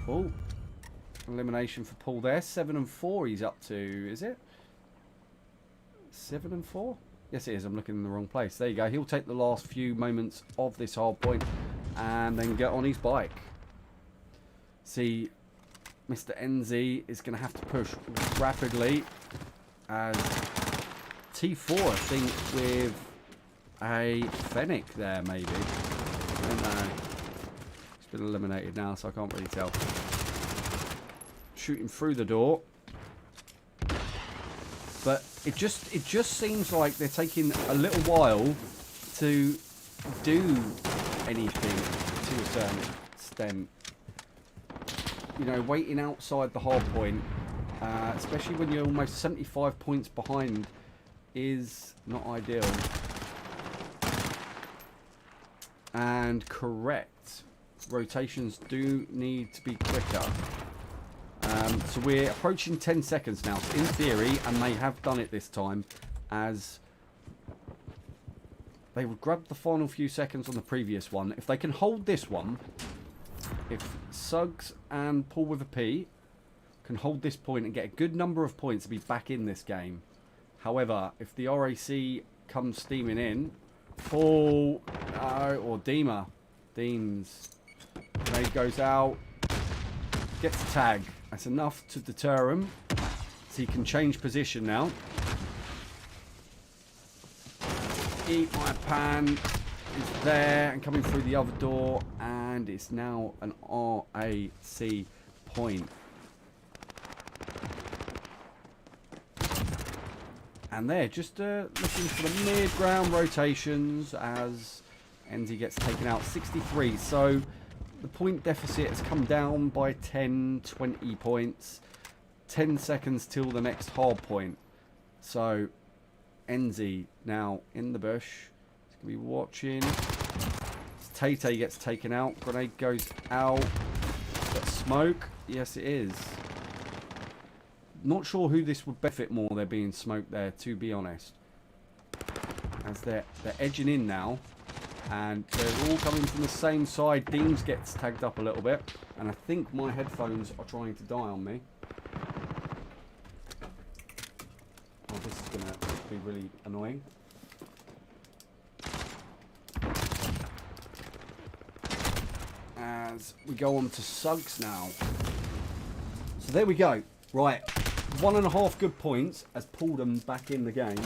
Oh, elimination for Paul there. 7 and 4 he's up to, is it? 7 and 4? Yes, it is. I'm looking in the wrong place. There you go. He'll take the last few moments of this hard point and then get on his bike. See, Mr. NZ is going to have to push rapidly, as T4, I think, with a Fennec there, maybe. I don't know. He's been eliminated now, so I can't really tell. Shooting through the door. But it just seems like they're taking a little while to do anything to a certain extent. You know, waiting outside the hard point, especially when you're almost 75 points behind, is not ideal. And correct, rotations do need to be quicker. So we're approaching 10 seconds now, so in theory, and they have done it this time, as they would grab the final few seconds on the previous one. If they can hold this one, if Suggs and Paul with a P can hold this point and get a good number of points to be back in this game. However, if the RAC comes steaming in, Paul or Dima, Deems, grenade goes out, gets the tag. That's enough to deter him, so he can change position now. Eat My Pan is there and coming through the other door, and it's now an RAC point. And they're just looking for the mid-ground rotations as Enzi gets taken out. 63. So the point deficit has come down by 10, 20 points. 10 seconds till the next hard point. So Enzi now in the bush. He's going to be watching. Tate gets taken out. Grenade goes out. Got smoke. Yes, it is. Not sure who this would benefit more, there being smoke there, to be honest. As they're edging in now. And they're all coming from the same side. Deems gets tagged up a little bit. And I think my headphones are trying to die on me. Oh, this is going to be really annoying. As we go on to Suggs now. So there we go. Right. 1.5 good points has pulled them back in the game. And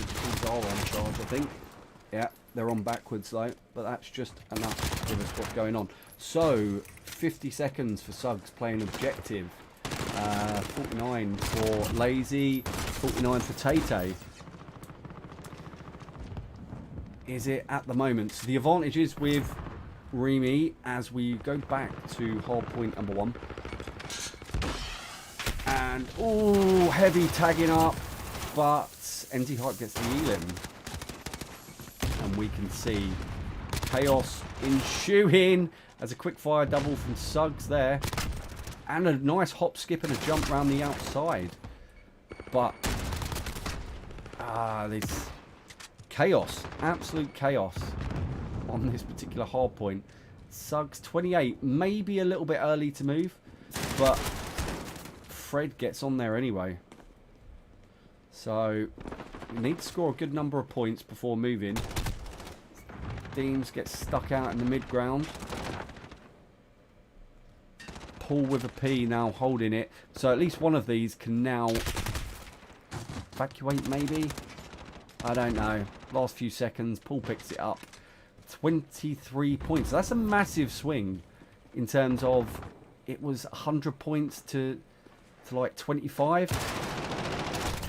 these are on charge, I think. Yeah, they're on backwards though, but that's just enough to give us what's going on. So, 50 seconds for Suggs playing objective. 49 for Lazy, 49 for Tate. Is it at the moment? So the advantage is with REME as we go back to hard point number 1. And, oh, heavy tagging up, but NT Hype gets the Elim. And we can see chaos ensuing as a quick fire double from Suggs there. And a nice hop, skip and a jump around the outside. But, this chaos, absolute chaos on this particular hard point. Suggs 28, maybe a little bit early to move, but Fred gets on there anyway. So you need to score a good number of points before moving. Deems gets stuck out in the mid-ground. Paul with a P now holding it. So at least one of these can now evacuate maybe. I don't know. Last few seconds, Paul picks it up. 23 points. That's a massive swing in terms of it was 100 points to like 25.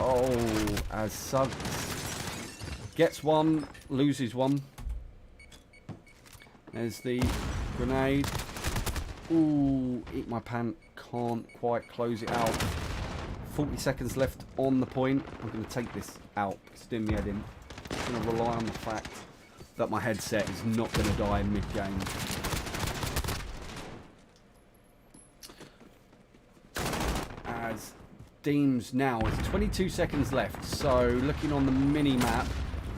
Oh, as Suggs gets one, loses one. There's the grenade. Ooh, Eat My Pan can't quite close it out. 40 seconds left on the point. I'm going to take this out. It's doing me head in. I'm going to rely on the fact that my headset is not going to die in mid-game. As Deems now is 22 seconds left. So looking on the mini-map,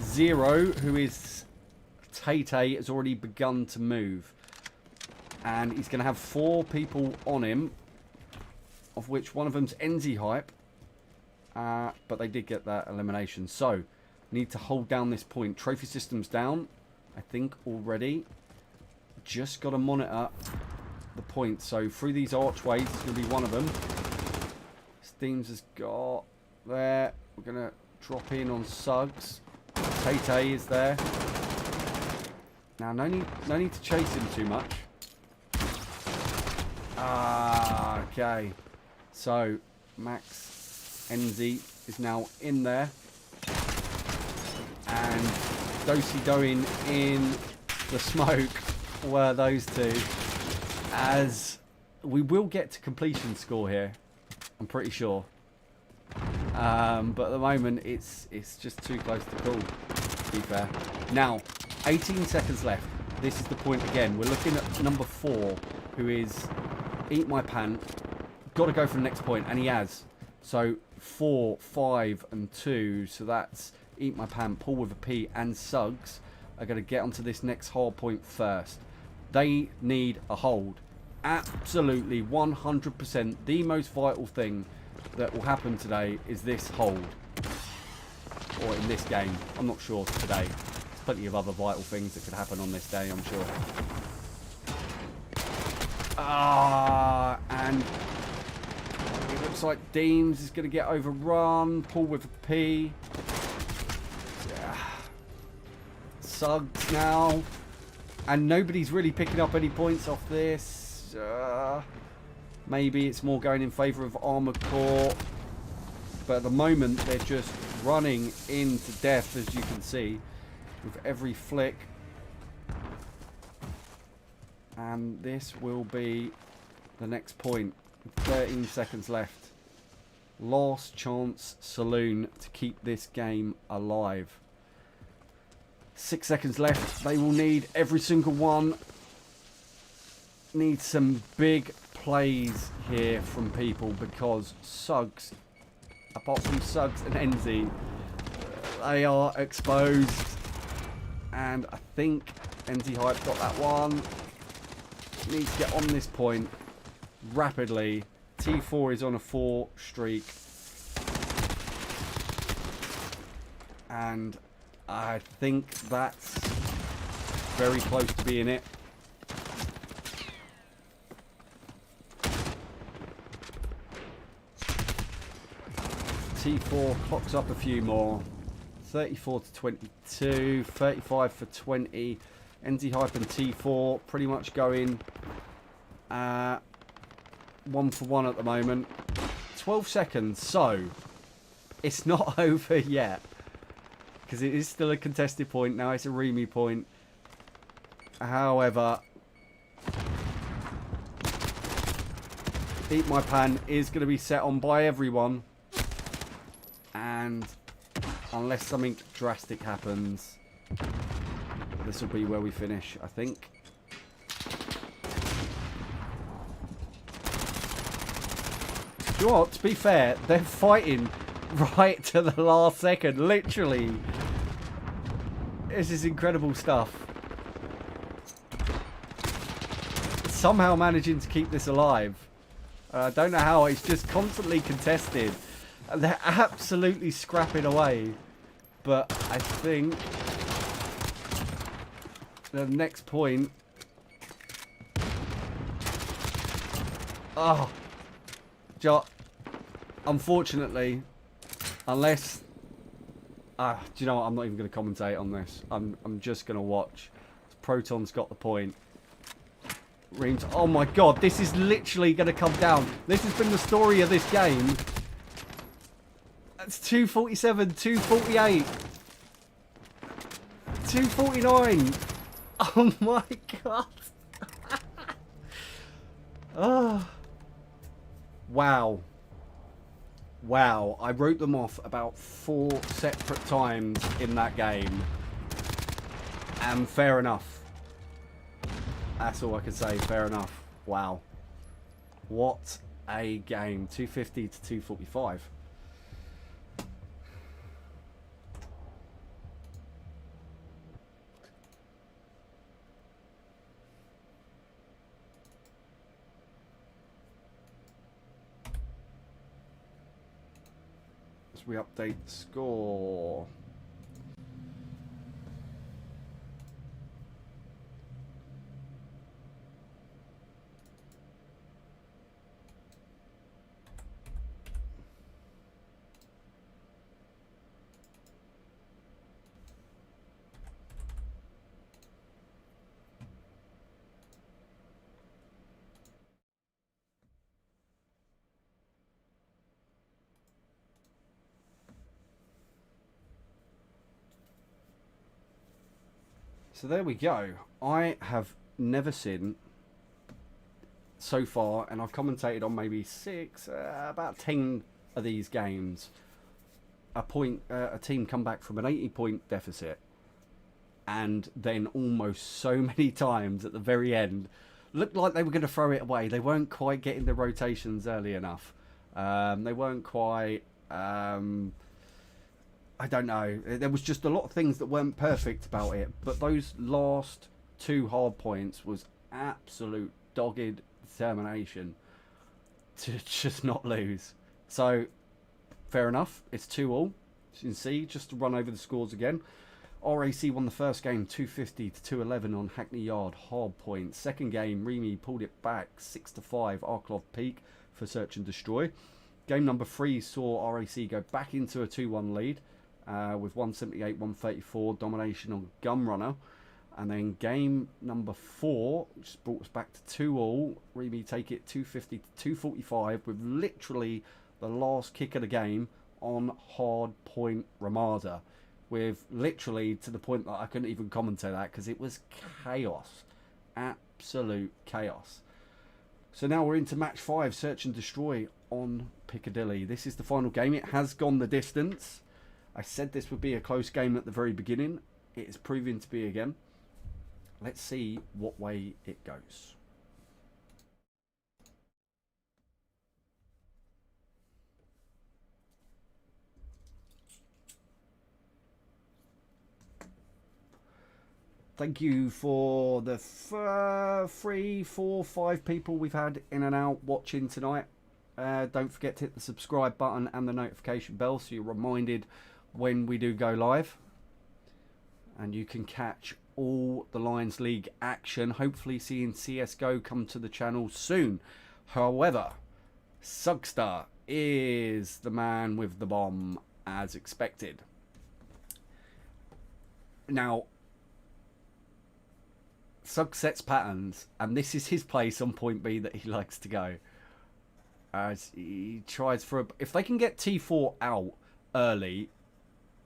Zero, who is Tate, has already begun to move. And he's going to have 4 people on him, of which one of them's Enzi Hype. But they did get that elimination. So, need to hold down this point. Trophy system's down, I think, already. Just got to monitor the point. So, through these archways, it's going to be one of them. Steams has got there. We're going to drop in on Suggs. Tate is there. Now, no need to chase him too much. Okay. So, Max Enzi is now in there. And Dosey going in the smoke were those two. As we will get to completion score here, I'm pretty sure. But at the moment, it's just too close to call, to be fair. Now, 18 seconds left. This is the point again. We're looking at number 4, who is Eat My Pan. Got to go for the next point, and he has. So 4, 5, and 2. So that's Eat My Pan, Paul with a P, and Suggs are going to get onto this next hard point first. They need a hold. Absolutely, 100%. The most vital thing that will happen today is this hold. Or in this game. I'm not sure today. There's plenty of other vital things that could happen on this day, I'm sure. And Looks like Deems is going to get overrun. Paul with a P. Yeah. Suggs now. And nobody's really picking up any points off this. Maybe it's more going in favour of Armoured Corps. But at the moment, they're just running into death, as you can see, with every flick. And this will be the next point. 13 seconds left. Last chance saloon to keep this game alive. 6 seconds left. They will need every single one. Need some big plays here from people, because Suggs, apart from Suggs and Enzy, they are exposed. And I think Enzy Hype got that one. Needs to get on this point rapidly. T4 is on a 4 streak. And I think that's very close to being it. T4 clocks up a few more. 34 to 22, 35 for 20. NZ Hype and T4 pretty much going 1 for 1 at the moment. 12 seconds, so it's not over yet, because it is still a contested point. Now it's a REME point. However, Eat My Pan is going to be set on by everyone. And unless something drastic happens, this will be where we finish, I think. You know what? To be fair, they're fighting right to the last second. Literally. This is incredible stuff. Somehow managing to keep this alive. I don't know how. It's just constantly contested. And they're absolutely scrapping away. But I think the next point... Oh. Unfortunately, unless... do you know what? I'm not even going to commentate on this. I'm just going to watch. Proton's got the point. Reams. Oh my god, this is literally going to come down. This has been the story of this game. That's 247, 248, 249. Oh my god. Oh. Wow. Wow. I wrote them off about 4 separate times in that game. And fair enough. That's all I can say. Fair enough. Wow. What a game. 250 to 245. As we update the score. So there we go. I have never seen so far, and I've commentated on maybe 6, about 10 of these games, a team come back from an 80-point deficit, and then almost so many times at the very end, looked like they were going to throw it away. They weren't quite getting the rotations early enough. They weren't quite... I don't know. There was just a lot of things that weren't perfect about it. But those last 2 hard points was absolute dogged determination to just not lose. So, fair enough. It's 2-all. As you can see, just to run over the scores again. RAC won the first game 250 to 211 on Hackney Yard, hard point. Second game, REME pulled it back 6-5, Arklov Peak for Search and Destroy. Game number 3 saw RAC go back into a 2-1 lead with 178-134 domination on Gunrunner. And then game number 4, which brought us back to 2-all. REME take it 250-245 with literally the last kick of the game on hard point Ramada. With literally to the point that I couldn't even commentate that because it was chaos. Absolute chaos. So now we're into match 5, Search and Destroy on Piccadilly. This is the final game. It has gone the distance. I said this would be a close game at the very beginning. It is proving to be again. Let's see what way it goes. Thank you for the 3, 4, 5 people we've had in and out watching tonight. Don't forget to hit the subscribe button and the notification bell so you're reminded when we do go live. And you can catch all the Lions League action. Hopefully seeing CSGO come to the channel soon. However, Sugstar is the man with the bomb as expected. Now, Sug sets patterns, and this is his place on point B that he likes to go. As he tries for if they can get T4 out early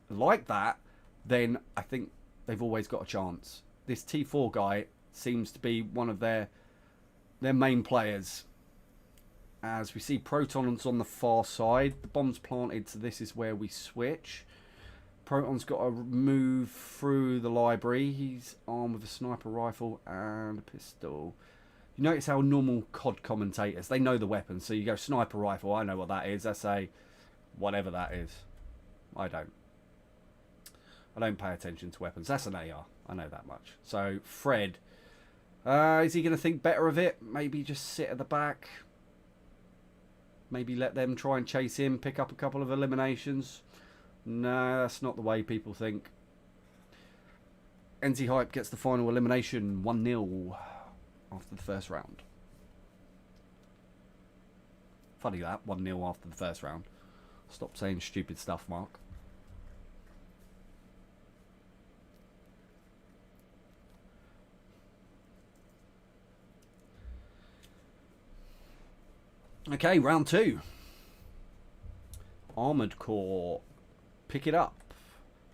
like that, then I think they've always got a chance. This T4 guy seems to be one of their main players. As we see Proton's on the far side, the bomb's planted, so this is where we switch. Proton's got to move through the library. He's armed with a sniper rifle and a pistol. You notice how normal COD commentators, they know the weapons. So you go sniper rifle, I know what that is. That's a whatever that is. I don't pay attention to weapons. That's an AR. I know that much. So Fred, is he going to think better of it? Maybe just sit at the back. Maybe let them try and chase him, pick up a couple of eliminations. No, that's not the way people think. NZ Hype gets the final elimination, 1-0 after the first round. Funny that, 1-0 after the first round. Stop saying stupid stuff, Mark. Okay, round 2. Armoured Corps pick it up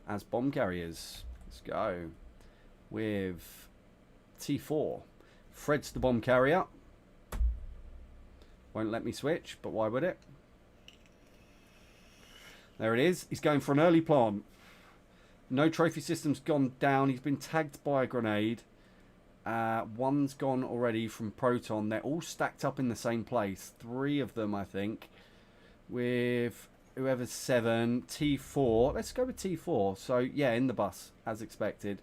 as bomb carriers. Let's go with T4. Fred's the bomb carrier. Won't let me switch, but why would it? There it is. He's going for an early plant. No trophy system's gone down. He's been tagged by a grenade. One's gone already from Proton. They're all stacked up in the same place. 3 of them, I think. With whoever's 7. T4. Let's go with T4. So, yeah, in the bus, as expected.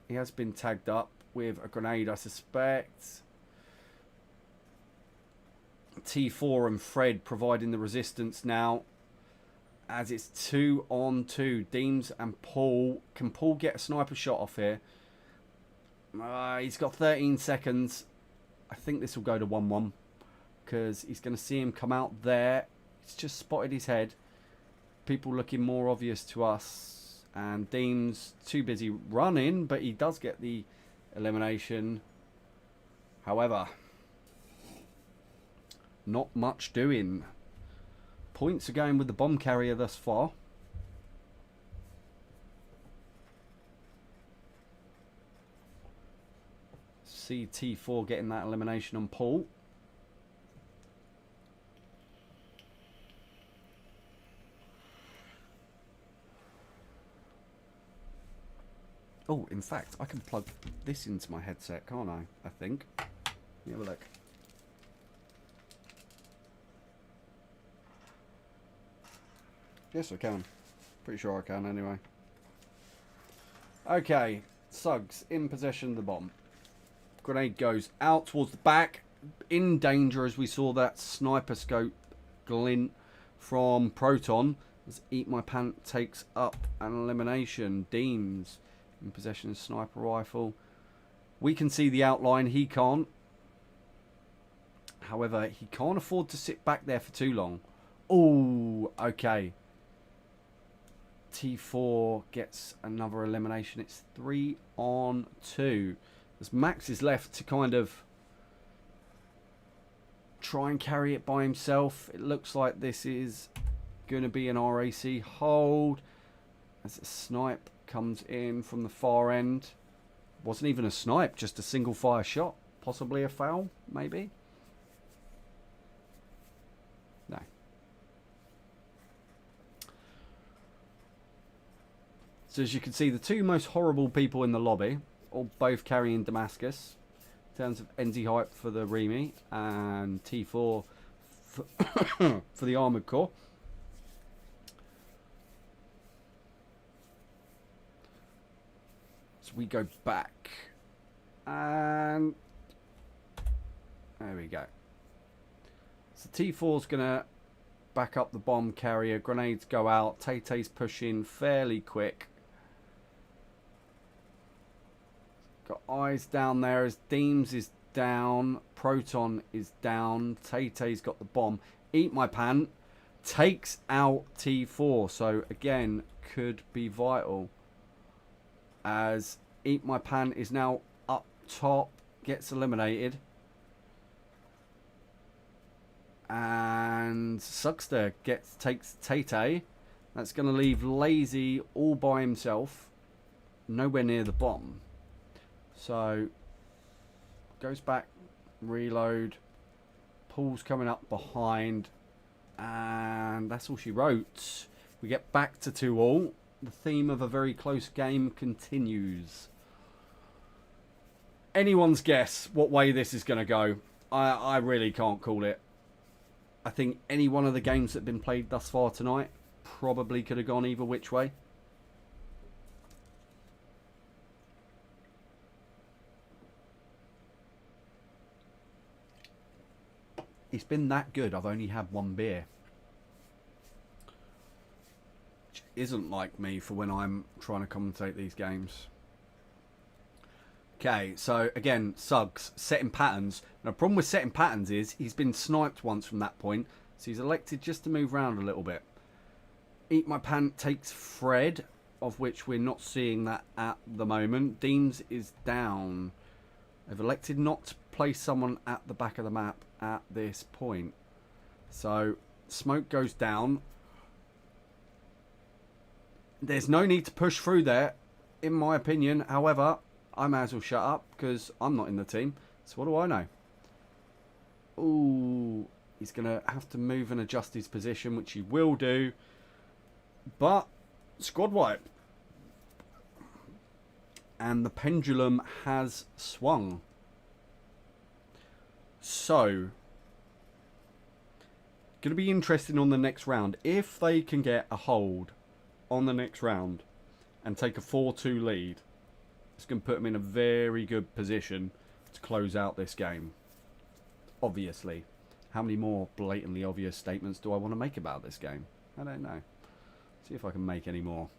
He has been tagged up with a grenade, I suspect. T4 and Fred providing the resistance now. As it's 2-on-2. Deems and Paul. Can Paul get a sniper shot off here? He's got 13 seconds. I think this will go to 1-1. Because he's going to see him come out there. He's just spotted his head. People looking more obvious to us. And Deems too busy running. But he does get the elimination. However, not much doing. Points are going with the bomb carrier thus far. See T4 getting that elimination on Paul. Oh, in fact, I can plug this into my headset, can't I think. Let me have a look. Yes, I can. Pretty sure I can, anyway. Okay, Suggs in possession of the bomb. Grenade goes out towards the back. In danger as we saw that sniper scope glint from Proton. As Eat My Pant takes up an elimination. Deems in possession of sniper rifle. We can see the outline. He can't. However, he can't afford to sit back there for too long. Oh, okay. T4 gets another elimination. It's 3 on 2. As Max is left to kind of try and carry it by himself. It looks like this is going to be an RAC hold. As a snipe comes in from the far end. Wasn't even a snipe, just a single fire shot. Possibly a foul, maybe. No. So as you can see, the two most horrible people in the lobby, all both carrying Damascus. In terms of NZ hype for the REME and T4 for, for the Armoured Corps. So we go back. And there we go. So T4's going to back up the bomb carrier. Grenades go out. Tay-Tay's pushing fairly quick. Got eyes down there as Deems is down. Proton is down. Tay-Tay's got the bomb. Eat My Pan takes out T4. So again, could be vital. As Eat My Pan is now up top. Gets eliminated. And Sugster takes Tay-Tay. That's going to leave Lazy all by himself. Nowhere near the bomb. So, goes back, reload, Paul's coming up behind, and that's all she wrote. We get back to 2-all. The theme of a very close game continues. Anyone's guess what way this is going to go. I really can't call it. I think any one of the games that have been played thus far tonight probably could have gone either which way. It's been that good. I've only had one beer. Which isn't like me for when I'm trying to commentate these games. Okay, so again, Suggs, setting patterns. Now, the problem with setting patterns is he's been sniped once from that point. So he's elected just to move around a little bit. Eat My Pan takes Fred, of which we're not seeing that at the moment. Deems is down. They've elected not to place someone at the back of the map at this point. So, smoke goes down. There's no need to push through there, in my opinion. However, I may as well shut up because I'm not in the team. So what do I know? Ooh, he's going to have to move and adjust his position, which he will do. But, squad wipe. And the pendulum has swung. So, going to be interesting on the next round. If they can get a hold on the next round and take a 4-2 lead, it's going to put them in a very good position to close out this game. Obviously. How many more blatantly obvious statements do I want to make about this game? I don't know. See if I can make any more.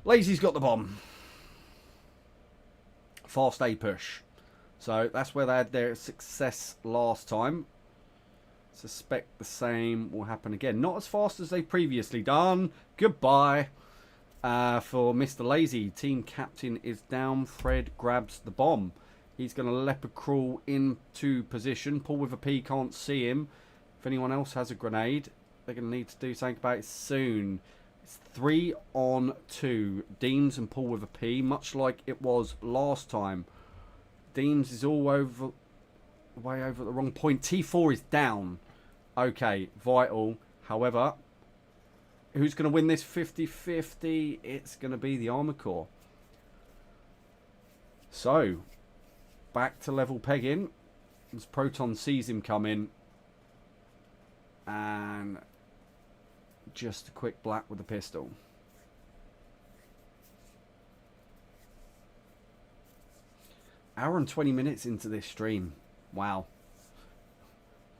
Lazy's got the bomb. Fast A push. So that's where they had their success last time. Suspect the same will happen again. Not as fast as they've previously done. Goodbye for Mr. Lazy. Team captain is down. Fred grabs the bomb. He's going to leopard crawl into position. Paul with a P can't see him. If anyone else has a grenade, they're going to need to do something about it soon. It's 3 on 2. Deems and Paul with a P, much like it was last time. Deems is all over, way over at the wrong point. T4 is down. Okay, vital. However, who's going to win this 50-50? It's going to be the Armoured Corps. So, back to level pegging. As Proton sees him come in. And just a quick black with a pistol. Hour and 20 minutes into this stream. Wow.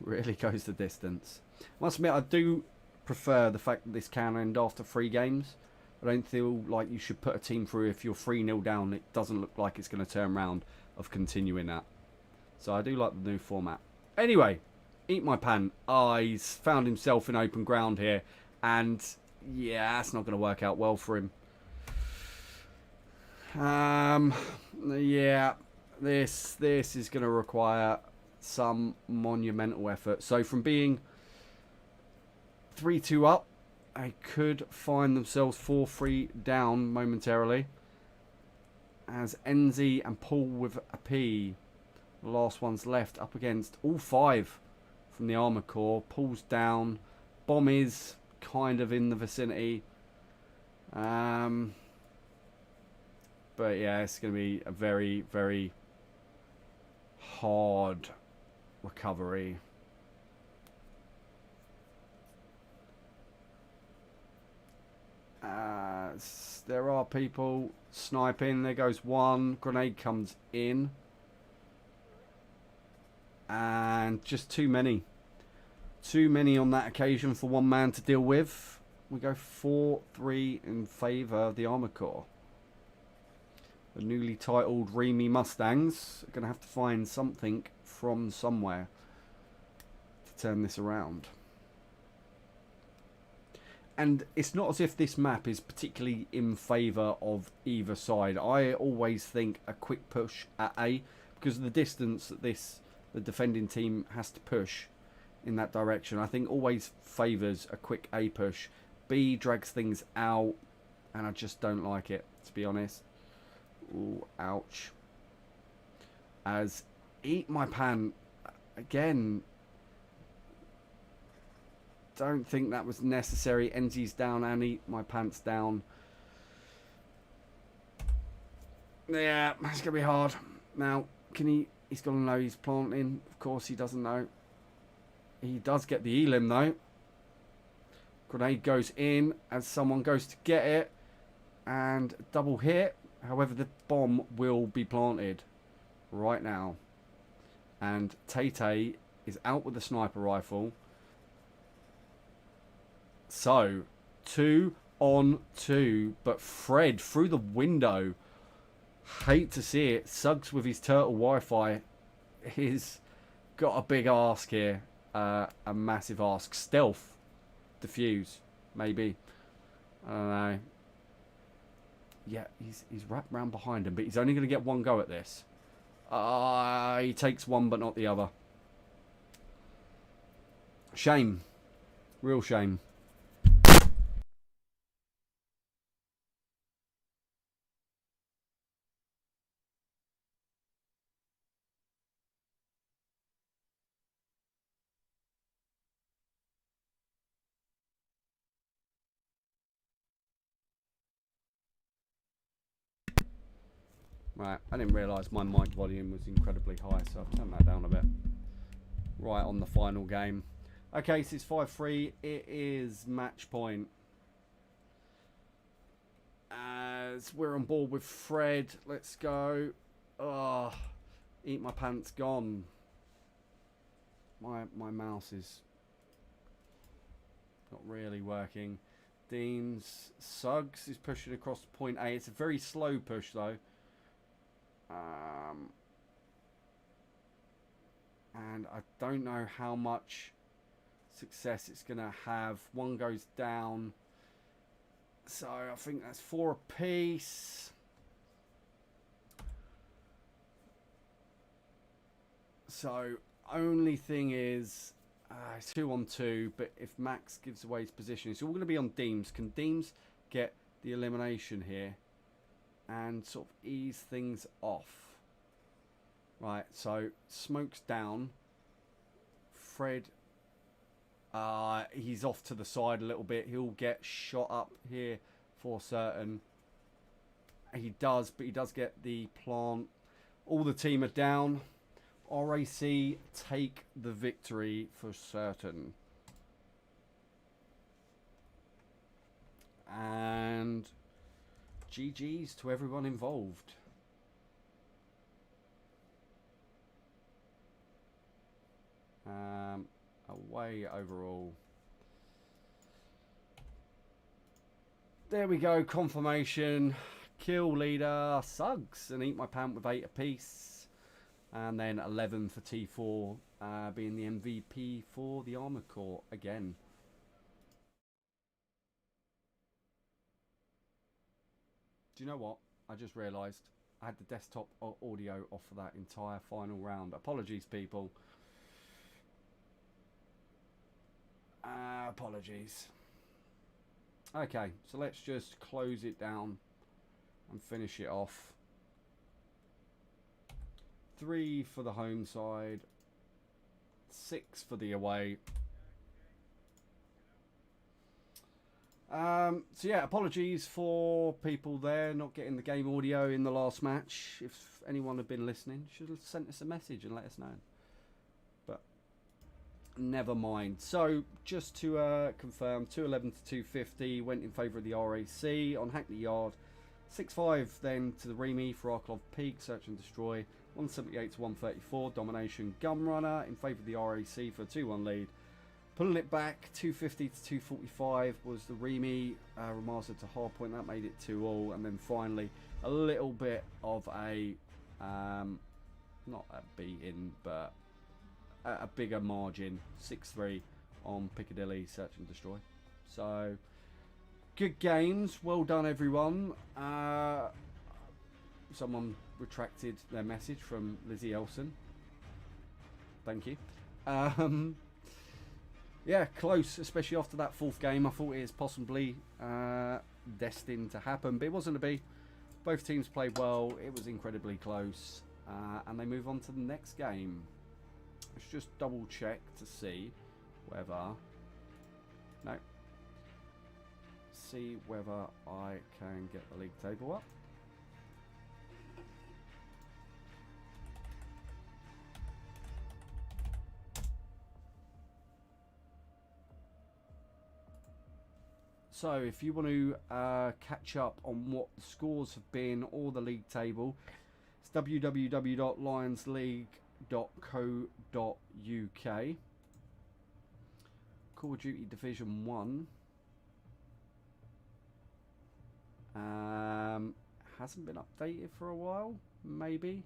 Really goes the distance. I must admit, I do prefer the fact that this can end after 3 games. I don't feel like you should put a team through if you're 3-0 down. It doesn't look like it's going to turn around of continuing that. So I do like the new format. Anyway, eat my pan. He's found himself in open ground here. And, yeah, that's not going to work out well for him. Yeah, this is going to require some monumental effort. So from being 3-2 up, they could find themselves 4-3 down momentarily. As NZ and Paul with a P, the last one's left up against all 5 from the Armoured Corps. Paul's down. Bomb is kind of in the vicinity. But yeah, it's going to be a very, very hard recovery. There are people sniping. There goes one. Grenade comes in. And just too many. Too many on that occasion for one man to deal with. We go 4-3 in favour of the Armoured Corps. The newly titled REME Mustangs are going to have to find something from somewhere to turn this around. And it's not as if this map is particularly in favour of either side. I always think a quick push at A, because of the distance that the defending team has to push in that direction, I think always favours a quick A push. B drags things out, and I just don't like it, to be honest. Ooh, ouch. As eat my pan again. Don't think that was necessary. NZ's down and eat my pants down. Yeah, it's gonna be hard. Now, he's gonna know he's planting. Of course he doesn't know. He does get the elim though. Grenade goes in as someone goes to get it. And double hit. However, the bomb will be planted right now. And Tay is out with the sniper rifle. So, 2 on 2. But Fred through the window. Hate to see it. Suggs with his turtle Wi-Fi. He's got a big ask here. A massive ask. Stealth. Defuse. Maybe. I don't know. Yeah, he's wrapped round behind him, but he's only going to get one go at this. He takes one, but not the other. Shame. Real shame. Right, I didn't realise my mic volume was incredibly high, so I've turned that down a bit. Right, on the final game. Okay, so it's 5-3. It is match point. As we're on board with Fred. Let's go. Oh, eat my pants gone. My mouse is not really working. Deans. Suggs is pushing across point A. It's a very slow push, though. And I don't know how much success it's going to have. One goes down. So I think that's 4 apiece. So only thing is 2 on 2. But if Max gives away his position, it's all going to be on Deems. Can Deems get the elimination here and sort of ease things off? Right, so smoke's down. Fred, he's off to the side a little bit. He'll get shot up here for certain. He does, but he does get the plant. All the team are down. RAC take the victory for certain. And GG's to everyone involved. Away overall. There we go. Confirmation. Kill leader Suggs and eat my pant with 8 apiece. And then 11 for T4 being the MVP for the Armoured Corps again. Do you know what? I just realised I had the desktop audio off for that entire final round. Apologies, people. Apologies. Okay, so let's just close it down and finish it off. 3 for the home side, 6 for the away. So yeah, apologies for people there not getting the game audio in the last match. If anyone had been listening, should have sent us a message and let us know. But never mind. So just to confirm, 211 to 250 went in favour of the RAC on Hackney Yard. 6-5 then to the REME Farouq Peak, Search and Destroy. 178 to 134, Domination Gun Runner in favour of the RAC for a 2-1 lead. Pulling it back, 250 to 245 was the REME remastered to Hardpoint. That made it 2-all. And then finally, a little bit of a, not a beating, but a bigger margin, 6-3 on Piccadilly Search and Destroy. So, good games. Well done, everyone. Someone retracted their message from Lizzie Elson. Thank you. Yeah, close, especially after that 4th game. I thought it was possibly destined to happen, but it wasn't to be. Both teams played well. It was incredibly close. And they move on to the next game. Let's just double check to see whether... No. See whether I can get the league table up. So if you want to catch up on what the scores have been or the league table, it's www.lionsleague.co.uk. Call of Duty Division 1 hasn't been updated for a while, maybe.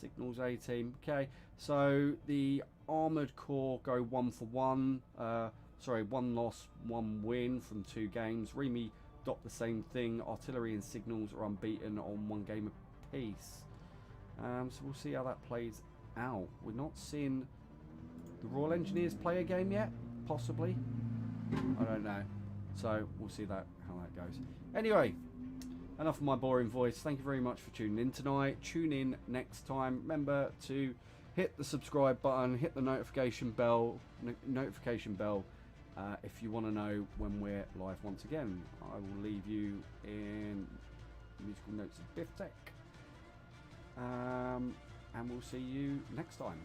Signals 18. Okay, so the Armoured Corps go 1 for 1. Sorry, 1 loss, 1 win from 2 games. REME dot the same thing. Artillery and Signals are unbeaten on 1 game apiece. So we'll see how that plays out. We're not seeing the Royal Engineers play a game yet, possibly. I don't know. So we'll see how that goes. Anyway, enough of my boring voice. Thank you very much for tuning in tonight. Tune in next time. Remember to hit the subscribe button, hit the notification bell. If you want to know when we're live once again. I will leave you in musical notes of Biff Tech. And we'll see you next time.